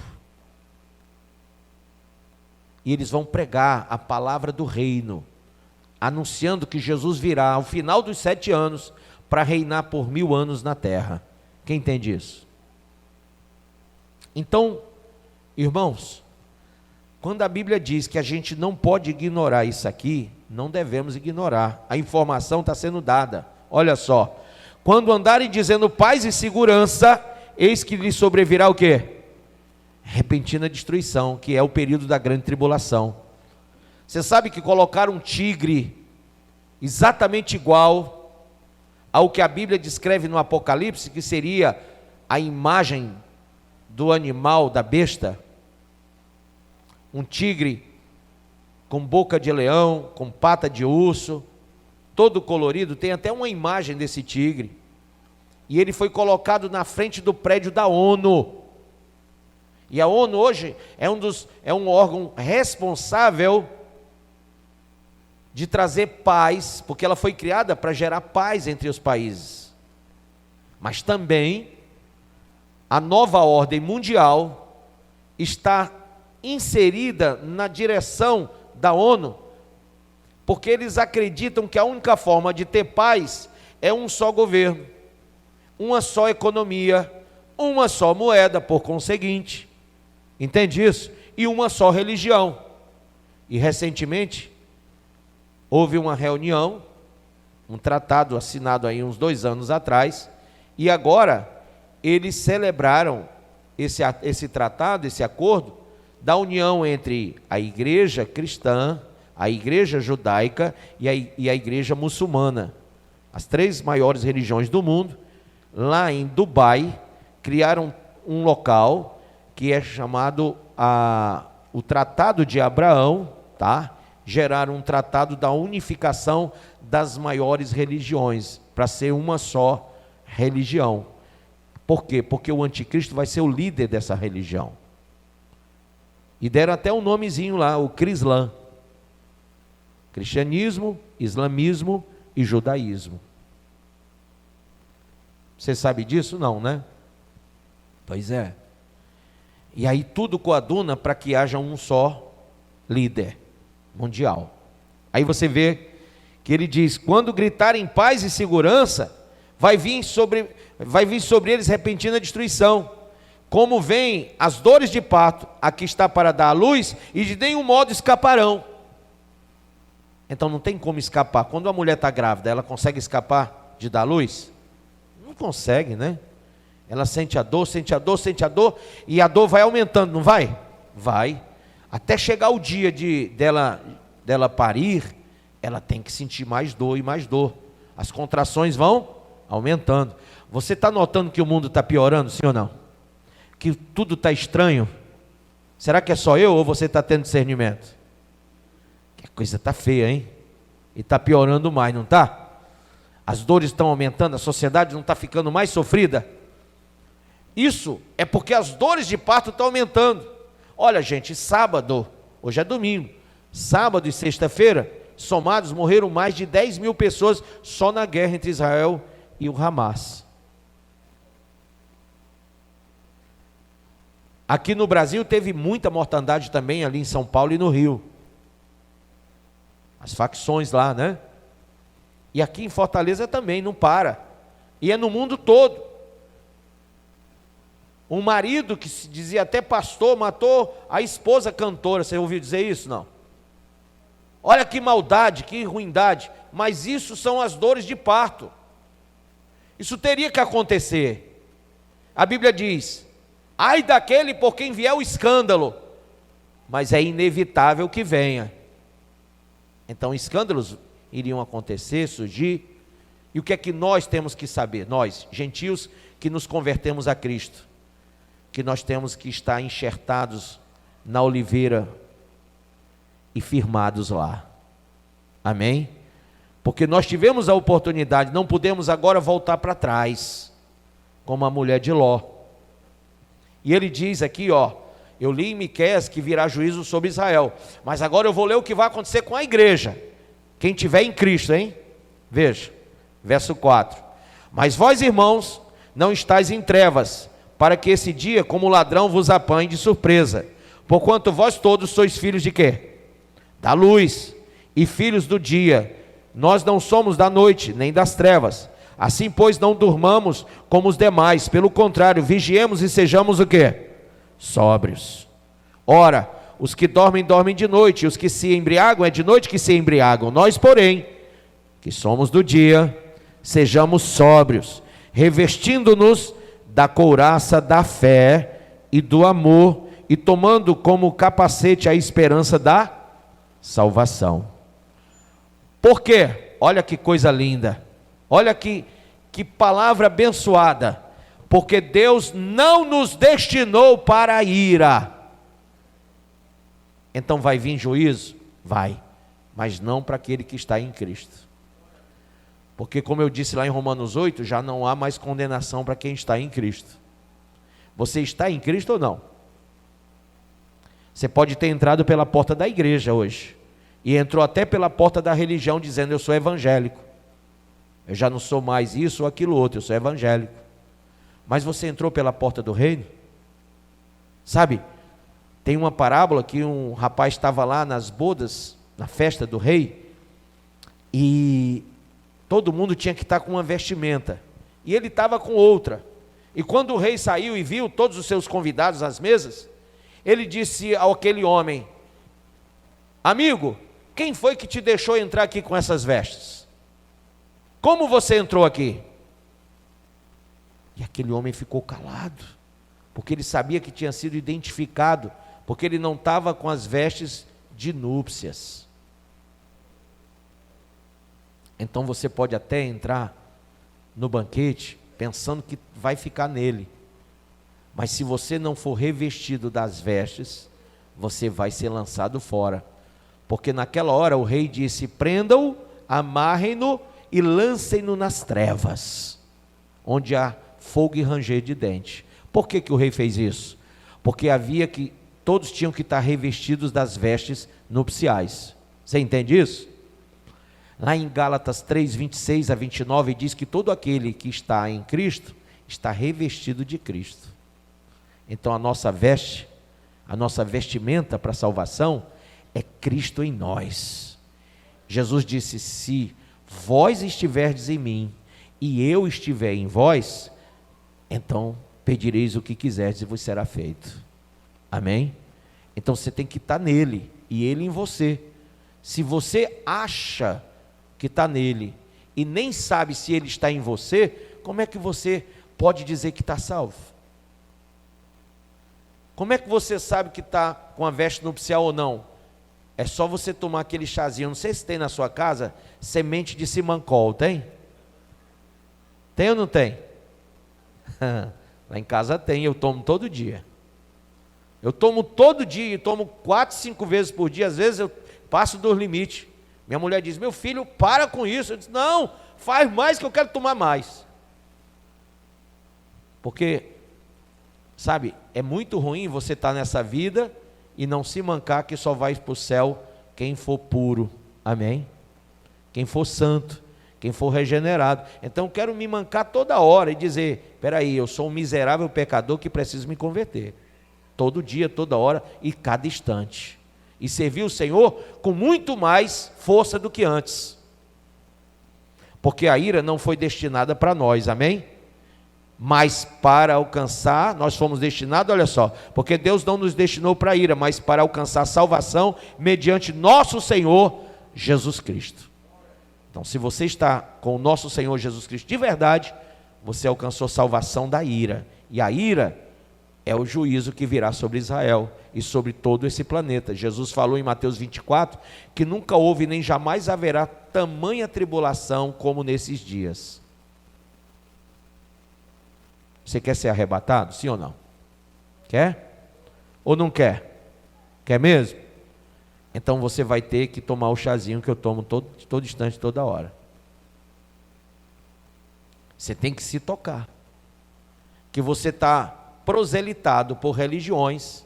e eles vão pregar a palavra do reino, anunciando que Jesus virá ao final dos 7 anos, para reinar por 1000 anos na terra. Quem entende isso? Então, irmãos, quando a Bíblia diz que a gente não pode ignorar isso aqui, não devemos ignorar, a informação está sendo dada. Olha só, quando andarem dizendo paz e segurança, eis que lhes sobrevirá o quê? Repentina destruição, que é o período da grande tribulação. Você sabe que colocaram um tigre exatamente igual ao que a Bíblia descreve no Apocalipse, que seria a imagem do animal, da besta, um tigre com boca de leão, com pata de urso, todo colorido, tem até uma imagem desse tigre, e ele foi colocado na frente do prédio da ONU, e a ONU hoje é um órgão responsável de trazer paz, porque ela foi criada para gerar paz entre os países, mas também a nova ordem mundial está inserida na direção da ONU, porque eles acreditam que a única forma de ter paz é um só governo, uma só economia, uma só moeda, por conseguinte, entende isso? E uma só religião. E recentemente houve uma reunião, um tratado assinado aí uns 2 anos atrás, e agora eles celebraram esse tratado, esse acordo, da união entre a igreja cristã, a igreja judaica e a igreja muçulmana. As 3 maiores religiões do mundo, lá em Dubai, criaram um local que é chamado o Tratado de Abraão, tá? Geraram um tratado da unificação das maiores religiões, para ser uma só religião. Por quê? Porque o anticristo vai ser o líder dessa religião. E deram até um nomezinho lá, o Crislã. Cristianismo, islamismo e judaísmo. Você sabe disso? Não, né? Pois é. E aí tudo coaduna para que haja um só líder mundial. Aí você vê que ele diz: quando gritarem paz e segurança, vai vir sobre eles repentina destruição, como vem as dores de parto, aqui está para dar a luz, e de nenhum modo escaparão. Então não tem como escapar. Quando a mulher está grávida, ela consegue escapar de dar luz? Não consegue, né? Ela sente a dor, sente a dor, sente a dor, e a dor vai aumentando, não vai? Vai. Até chegar o dia dela parir, ela tem que sentir mais dor e mais dor. As contrações vão aumentando. Você está notando que o mundo está piorando, sim ou não? Que tudo está estranho? Será que é só eu ou você está tendo discernimento? Que a coisa está feia, hein? E está piorando mais, não está? As dores estão aumentando, a sociedade não está ficando mais sofrida? Isso é porque as dores de parto estão aumentando. Olha, gente, sábado, hoje é domingo, sábado e sexta-feira, somados, morreram mais de 10 mil pessoas só na guerra entre Israel e o Hamas. Aqui no Brasil teve muita mortandade também, ali em São Paulo e no Rio. As facções lá, né? E aqui em Fortaleza também, não para. E é no mundo todo. Um marido que se dizia até pastor, matou a esposa cantora. Você ouviu dizer isso? Não. Olha que maldade, que ruindade. Mas isso são as dores de parto. Isso teria que acontecer. A Bíblia diz: ai daquele por quem vier o escândalo. Mas é inevitável que venha. Então escândalos iriam acontecer, surgir. E o que é que nós temos que saber? Nós, gentios que nos convertemos a Cristo, que nós temos que estar enxertados na oliveira e firmados lá. Amém? Porque nós tivemos a oportunidade, não podemos agora voltar para trás, como a mulher de Ló. E ele diz aqui, eu li em Miqueias que virá juízo sobre Israel, mas agora eu vou ler o que vai acontecer com a igreja, quem tiver em Cristo, hein? Veja, verso 4: mas vós, irmãos, não estáis em trevas, para que esse dia, como ladrão, vos apanhe de surpresa, porquanto vós todos sois filhos de quê? Da luz, e filhos do dia. Nós não somos da noite, nem das trevas. Assim, pois, não durmamos como os demais, pelo contrário, vigiemos e sejamos o quê? Sóbrios. Ora, os que dormem, dormem de noite, e os que se embriagam, é de noite que se embriagam. Nós, porém, que somos do dia, sejamos sóbrios, revestindo-nos da couraça da fé e do amor, e tomando como capacete a esperança da salvação. Por quê? Olha que coisa linda, olha que palavra abençoada, porque Deus não nos destinou para a ira. Então vai vir juízo? Vai, mas não para aquele que está em Cristo. Porque como eu disse lá em Romanos 8, já não há mais condenação para quem está em Cristo. Você está em Cristo ou não? Você pode ter entrado pela porta da igreja hoje, e entrou até pela porta da religião, dizendo: eu sou evangélico, eu já não sou mais isso ou aquilo outro, eu sou evangélico. Mas você entrou pela porta do reino? Sabe, tem uma parábola que um rapaz estava lá nas bodas, na festa do rei, e todo mundo tinha que estar com uma vestimenta, e ele estava com outra. E quando o rei saiu e viu todos os seus convidados às mesas, ele disse àquele homem: amigo, quem foi que te deixou entrar aqui com essas vestes? Como você entrou aqui? E aquele homem ficou calado, porque ele sabia que tinha sido identificado, porque ele não estava com as vestes de núpcias. Então você pode até entrar no banquete pensando que vai ficar nele, mas se você não for revestido das vestes, você vai ser lançado fora. Porque naquela hora o rei disse: prendam-o, amarrem-no e lancem-no nas trevas, onde há fogo e ranger de dente. Por que o rei fez isso? Porque todos tinham que estar revestidos das vestes nupciais. Você entende isso? Lá em Gálatas 3, 26 a 29 diz que todo aquele que está em Cristo está revestido de Cristo. Então a nossa vestimenta para a salvação é Cristo em nós. Jesus disse: se vós estiverdes em mim e eu estiver em vós, então pedireis o que quiserdes e vos será feito. Amém? Então você tem que estar nele e ele em você. Se você acha que está nele e nem sabe se ele está em você, como é que você pode dizer que está salvo? Como é que você sabe que está com a veste nupcial ou não? É só você tomar aquele chazinho, não sei se tem na sua casa, semente de simancol, tem? Tem ou não tem? Lá em casa tem, eu tomo todo dia. Eu tomo todo dia, tomo 4, 5 vezes por dia, às vezes eu passo dos limites. Minha mulher diz: meu filho, para com isso. Eu disse: não, faz mais que eu quero tomar mais. Porque, sabe, é muito ruim você estar nessa vida e não se mancar que só vai para o céu quem for puro. Amém? Quem for santo, quem for regenerado. Então eu quero me mancar toda hora e dizer: espera aí, eu sou um miserável pecador que preciso me converter. Todo dia, toda hora e cada instante. E servir o Senhor com muito mais força do que antes. Porque a ira não foi destinada para nós, amém? Mas para alcançar, nós fomos destinados, olha só, porque Deus não nos destinou para a ira, mas para alcançar salvação mediante nosso Senhor Jesus Cristo. Então, se você está com o nosso Senhor Jesus Cristo de verdade, você alcançou salvação da ira. E a ira é o juízo que virá sobre Israel e sobre todo esse planeta. Jesus falou em Mateus 24 que nunca houve nem jamais haverá tamanha tribulação como nesses dias. Você quer ser arrebatado? Sim ou não? Quer? Ou não quer? Quer mesmo? Então você vai ter que tomar o chazinho que eu tomo todo instante, toda hora. Você tem que se tocar. Que você está proselitado por religiões,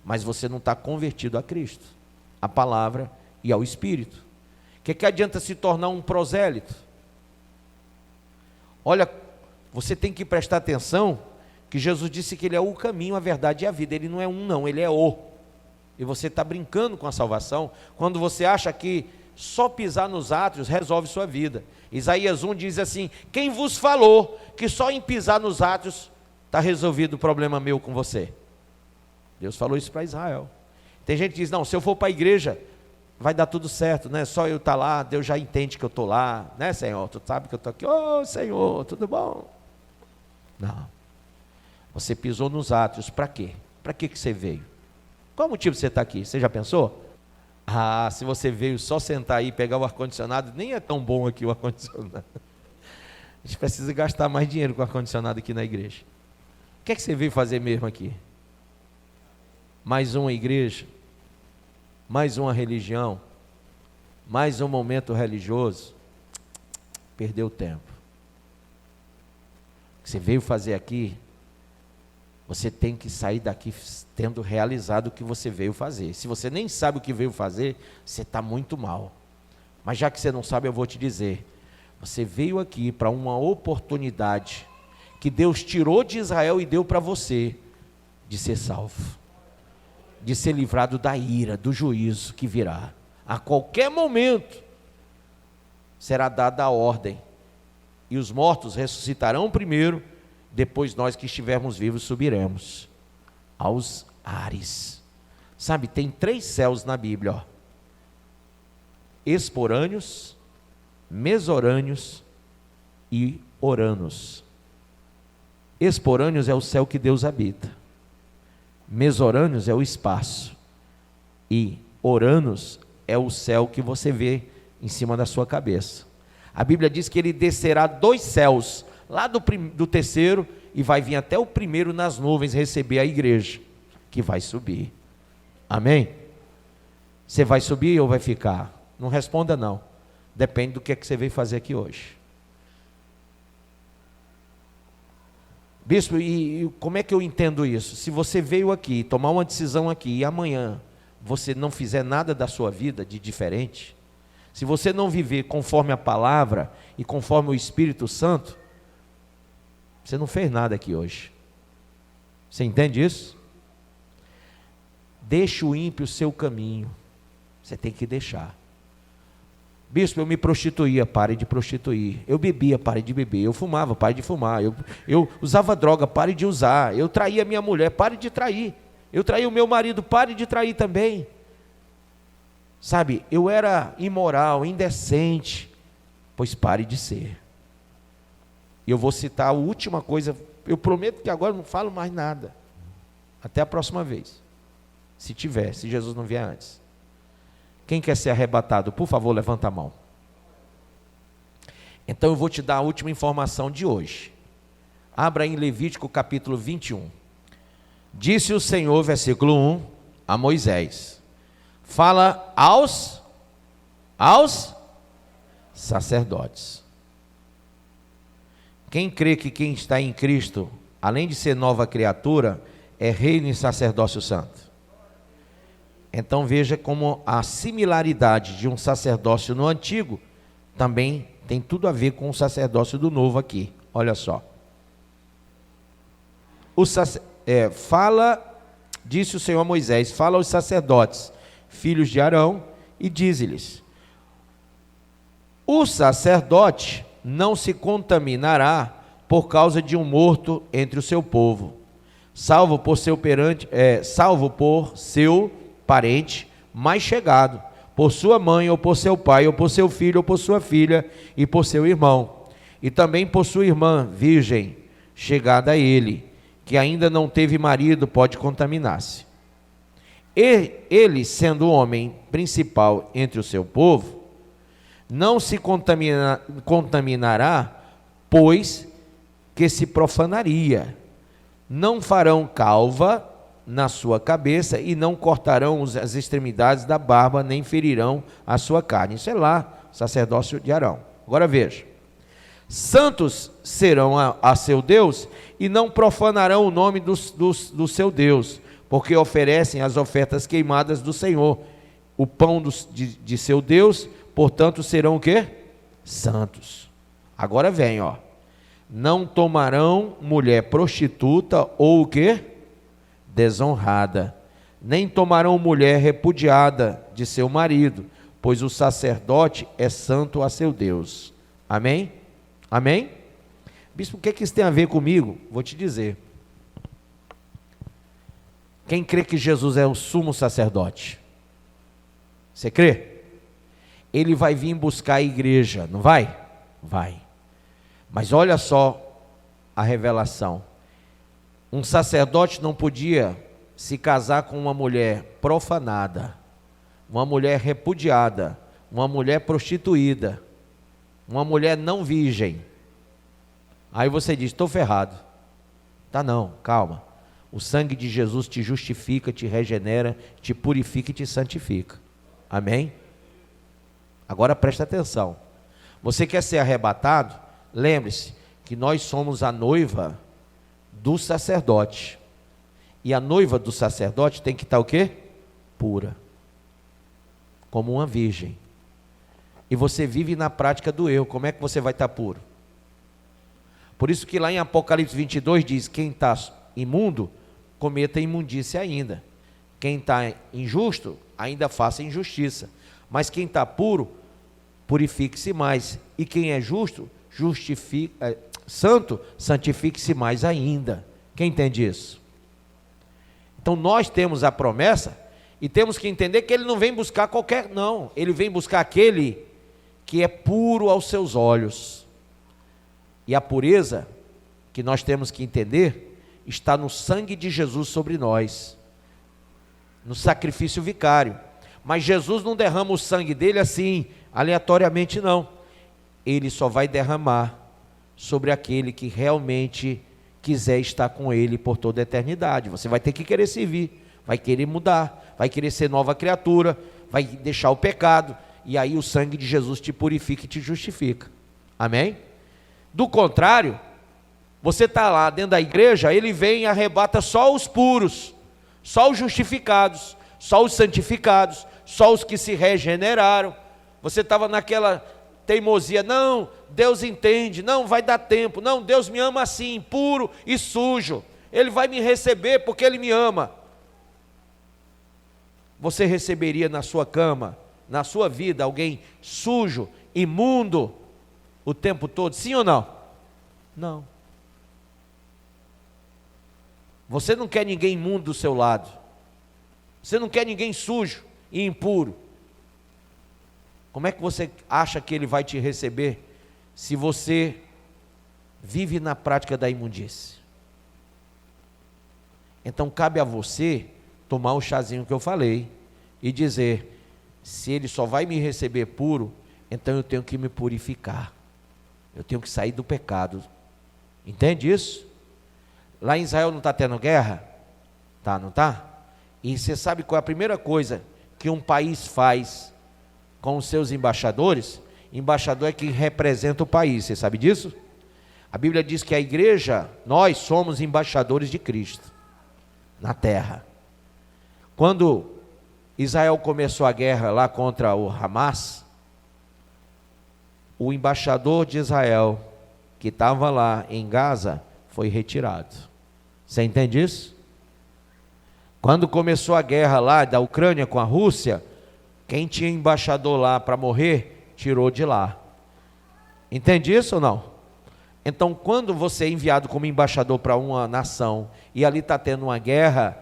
mas você não está convertido a Cristo, à palavra e ao Espírito. O que adianta se tornar um prosélito? Olha, você tem que prestar atenção que Jesus disse que Ele é o caminho, a verdade e a vida. Ele não é um não, Ele é o. E você está brincando com a salvação quando você acha que só pisar nos átrios resolve sua vida. Isaías 1 diz assim: quem vos falou que só em pisar nos átrios está resolvido o problema meu com você? Deus falou isso para Israel. Tem gente que diz: não, se eu for para a igreja vai dar tudo certo, né? Só eu estar lá, Deus já entende que eu estou lá, né, Senhor? Tu sabe que eu estou aqui. Ô, Senhor, tudo bom? Não. Você pisou nos átrios, para quê? Para que você veio? Qual o motivo você está aqui? Você já pensou? Ah, se você veio só sentar aí e pegar o ar-condicionado, nem é tão bom aqui o ar-condicionado. A gente precisa gastar mais dinheiro com o ar-condicionado aqui na igreja. O que é que você veio fazer mesmo aqui? Mais uma igreja? Mais uma religião? Mais um momento religioso? Perdeu tempo. O que você veio fazer aqui, você tem que sair daqui tendo realizado o que você veio fazer. Se você nem sabe o que veio fazer, você está muito mal. Mas já que você não sabe, eu vou te dizer. Você veio aqui para uma oportunidade que Deus tirou de Israel e deu para você, de ser salvo, de ser livrado da ira, do juízo que virá. A qualquer momento será dada a ordem, e os mortos ressuscitarão primeiro, depois nós que estivermos vivos subiremos aos ares. Sabe, tem 3 céus na Bíblia, ó: esporâneos, mesorâneos e oranos. Esporâneos é o céu que Deus habita, mesorâneos é o espaço, e oranos é o céu que você vê em cima da sua cabeça. A Bíblia diz que Ele descerá 2 céus, lá do terceiro, e vai vir até o primeiro nas nuvens receber a igreja, que vai subir. Amém? Você vai subir ou vai ficar? Não responda não, depende do que é que você veio fazer aqui hoje. Bispo, e como é que eu entendo isso? Se você veio aqui, tomar uma decisão aqui, e amanhã você não fizer nada da sua vida de diferente, se você não viver conforme a palavra e conforme o Espírito Santo, você não fez nada aqui hoje. Você entende isso? Deixa o ímpio o seu caminho. Você tem que deixar. Bispo, eu me prostituía, pare de prostituir. Eu bebia, pare de beber. Eu fumava, pare de fumar. Eu usava droga, pare de usar. Eu traía minha mulher, pare de trair. Eu traía o meu marido, pare de trair também. Sabe, eu era imoral, indecente, pois pare de ser. E eu vou citar a última coisa, eu prometo que agora não falo mais nada. Até a próxima vez. Se tiver, se Jesus não vier antes. Quem quer ser arrebatado, por favor, levanta a mão. Então eu vou te dar a última informação de hoje. Abra em Levítico capítulo 21. Disse o Senhor, versículo 1, a Moisés: fala aos sacerdotes. Quem crê que quem está em Cristo, além de ser nova criatura, é reino e sacerdócio santo. Então veja como a similaridade de um sacerdócio no antigo também tem tudo a ver com o sacerdócio do novo aqui. Olha só. Disse o Senhor a Moisés: fala aos sacerdotes, filhos de Arão, e dize-lhes: o sacerdote não se contaminará por causa de um morto entre o seu povo, salvo por seu parente mais chegado, por sua mãe, ou por seu pai, ou por seu filho, ou por sua filha, e por seu irmão, e também por sua irmã virgem, chegada a ele, que ainda não teve marido pode contaminar-se. E ele, sendo o homem principal entre o seu povo, não se contaminará, pois que se profanaria. Não farão calva na sua cabeça e não cortarão as extremidades da barba, nem ferirão a sua carne. Isso é lá, sacerdócio de Arão. Agora veja: santos serão a seu Deus e não profanarão o nome do seu Deus, porque oferecem as ofertas queimadas do Senhor, o pão de seu Deus, portanto serão o quê? Santos. Agora vem, ó: não tomarão mulher prostituta ou o quê? Desonrada, nem tomarão mulher repudiada de seu marido, pois o sacerdote é santo a seu Deus. Amém? Amém? Bispo, o que isso tem a ver comigo? Vou te dizer. Quem crê que Jesus é o sumo sacerdote? Você crê? Ele vai vir buscar a igreja, não vai? Vai. Mas olha só a revelação. Um sacerdote não podia se casar com uma mulher profanada, uma mulher repudiada, uma mulher prostituída, uma mulher não virgem. Aí você diz: estou ferrado. Tá não, calma. O sangue de Jesus te justifica, te regenera, te purifica e te santifica. Amém? Agora presta atenção. Você quer ser arrebatado? Lembre-se que nós somos a noiva do sacerdote. E a noiva do sacerdote tem que estar o quê? Pura. Como uma virgem. E você vive na prática do erro. Como é que você vai estar puro? Por isso que lá em Apocalipse 22 diz: quem está imundo, cometa imundícia ainda. Quem está injusto, ainda faça injustiça. Mas quem está puro, purifique-se mais. E quem é justo, santo, santifique-se mais ainda. Quem entende isso? Então nós temos a promessa e temos que entender que ele não vem buscar qualquer, não. Ele vem buscar aquele que é puro aos seus olhos. E a pureza que nós temos que entender está no sangue de Jesus sobre nós, no sacrifício vicário. Mas Jesus não derrama o sangue dele assim, aleatoriamente, não. Ele só vai derramar sobre aquele que realmente quiser estar com ele por toda a eternidade. Você vai ter que querer servir, vai querer mudar, vai querer ser nova criatura, vai deixar o pecado, e aí o sangue de Jesus te purifica e te justifica. Amém? Do contrário, você está lá dentro da igreja, ele vem e arrebata só os puros, só os justificados, só os santificados, só os que se regeneraram. Você estava naquela teimosia: não, Deus entende, não vai dar tempo, não, Deus me ama assim, puro e sujo, Ele vai me receber porque Ele me ama. Você receberia na sua cama, na sua vida, alguém sujo, imundo, o tempo todo, sim ou não? Não. Você não quer ninguém imundo do seu lado, você não quer ninguém sujo e impuro. Como é que você acha que ele vai te receber se você vive na prática da imundície? Então cabe a você tomar o chazinho que eu falei e dizer: se ele só vai me receber puro, então eu tenho que me purificar, eu tenho que sair do pecado. Entende isso? Lá em Israel não está tendo guerra? Tá, não está? E você sabe qual é a primeira coisa que um país faz com os seus embaixadores? Embaixador é quem representa o país, você sabe disso? A Bíblia diz que a igreja, nós somos embaixadores de Cristo na terra. Quando Israel começou a guerra lá contra o Hamas, o embaixador de Israel, que estava lá em Gaza, foi retirado. Você entende isso? Quando começou a guerra lá da Ucrânia com a Rússia, quem tinha embaixador lá para morrer, tirou de lá. Entende isso ou não? Então, quando você é enviado como embaixador para uma nação, e ali está tendo uma guerra,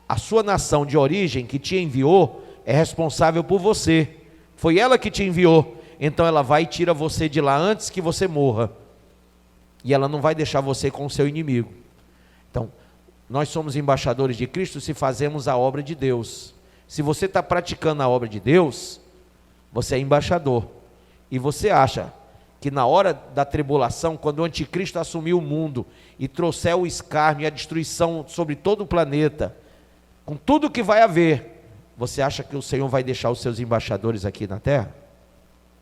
a sua nação de origem que te enviou, é responsável por você. Foi ela que te enviou. Então ela vai e tira você de lá antes que você morra. E ela não vai deixar você com o seu inimigo. Então Então, nós somos embaixadores de Cristo se fazemos a obra de Deus. Se você está praticando a obra de Deus, você é embaixador. E você acha que na hora da tribulação, quando o anticristo assumiu o mundo e trouxer o escárnio e a destruição sobre todo o planeta, com tudo que vai haver, você acha que o Senhor vai deixar os seus embaixadores aqui na terra?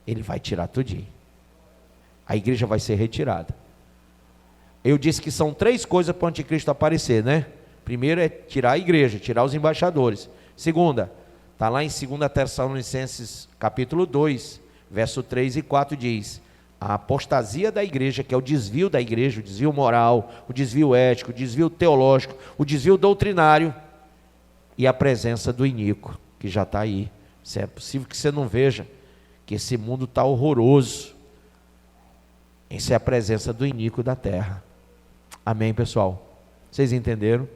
Ele vai tirar tudinho. A igreja vai ser retirada. Eu disse que são 3 coisas para o anticristo aparecer, né? Primeiro é tirar a igreja, tirar os embaixadores. Segunda, está lá em 2 Tessalonicenses capítulo 2, verso 3 e 4 diz: a apostasia da igreja, que é o desvio da igreja, o desvio moral, o desvio ético, o desvio teológico, o desvio doutrinário, e a presença do iníquo, que já está aí. Se é possível que você não veja que esse mundo está horroroso. Essa é a presença do iníquo da terra. Amém, pessoal? Vocês entenderam?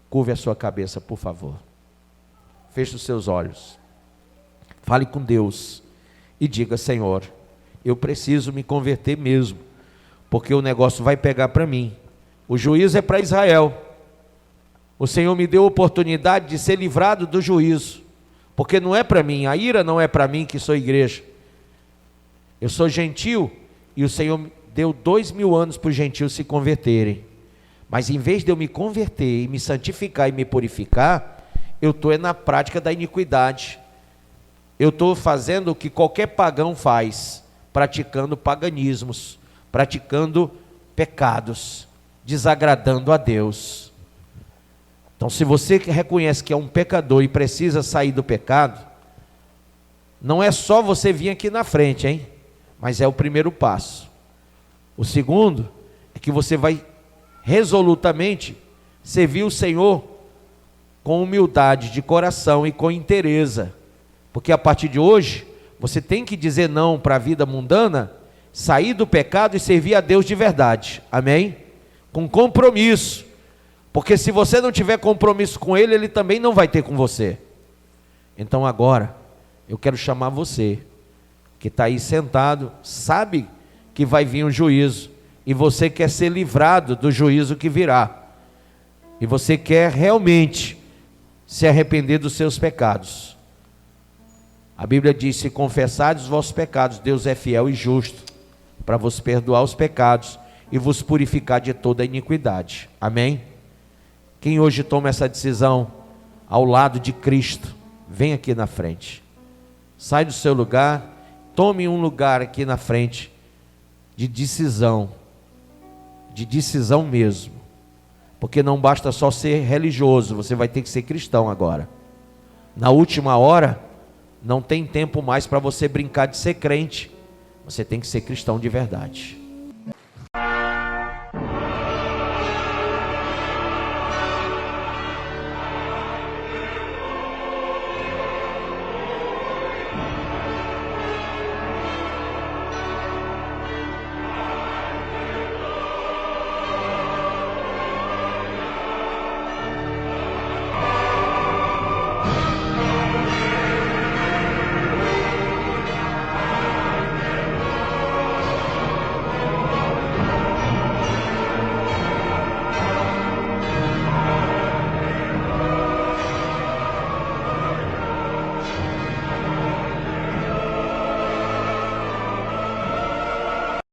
Curve a sua cabeça, por favor. Feche os seus olhos. Fale com Deus e diga: Senhor, eu preciso me converter mesmo, porque o negócio vai pegar para mim. O juízo é para Israel. O Senhor me deu a oportunidade de ser livrado do juízo, porque não é para mim, a ira não é para mim que sou igreja. Eu sou gentil e o Senhor deu 2000 anos para os gentios se converterem. Mas em vez de eu me converter e me santificar e me purificar, eu estou na prática da iniquidade. Eu estou fazendo o que qualquer pagão faz, praticando paganismos, praticando pecados, desagradando a Deus. Então, se você reconhece que é um pecador e precisa sair do pecado, não é só você vir aqui na frente, hein? Mas é o primeiro passo. O segundo é que você vai resolutamente servir o Senhor com humildade de coração e com inteireza, porque a partir de hoje você tem que dizer não para a vida mundana, sair do pecado e servir a Deus de verdade, amém? Com compromisso, porque se você não tiver compromisso com Ele, Ele também não vai ter com você. Então agora, eu quero chamar você, que está aí sentado, sabe que vai vir um juízo, e você quer ser livrado do juízo que virá, e você quer realmente se arrepender dos seus pecados. A Bíblia diz: se confessardes os vossos pecados, Deus é fiel e justo para vos perdoar os pecados e vos purificar de toda a iniquidade. Amém? Quem hoje toma essa decisão ao lado de Cristo, vem aqui na frente. Sai do seu lugar, tome um lugar aqui na frente de decisão mesmo. Porque não basta só ser religioso, você vai ter que ser cristão agora. Na última hora, não tem tempo mais para você brincar de ser crente. Você tem que ser cristão de verdade.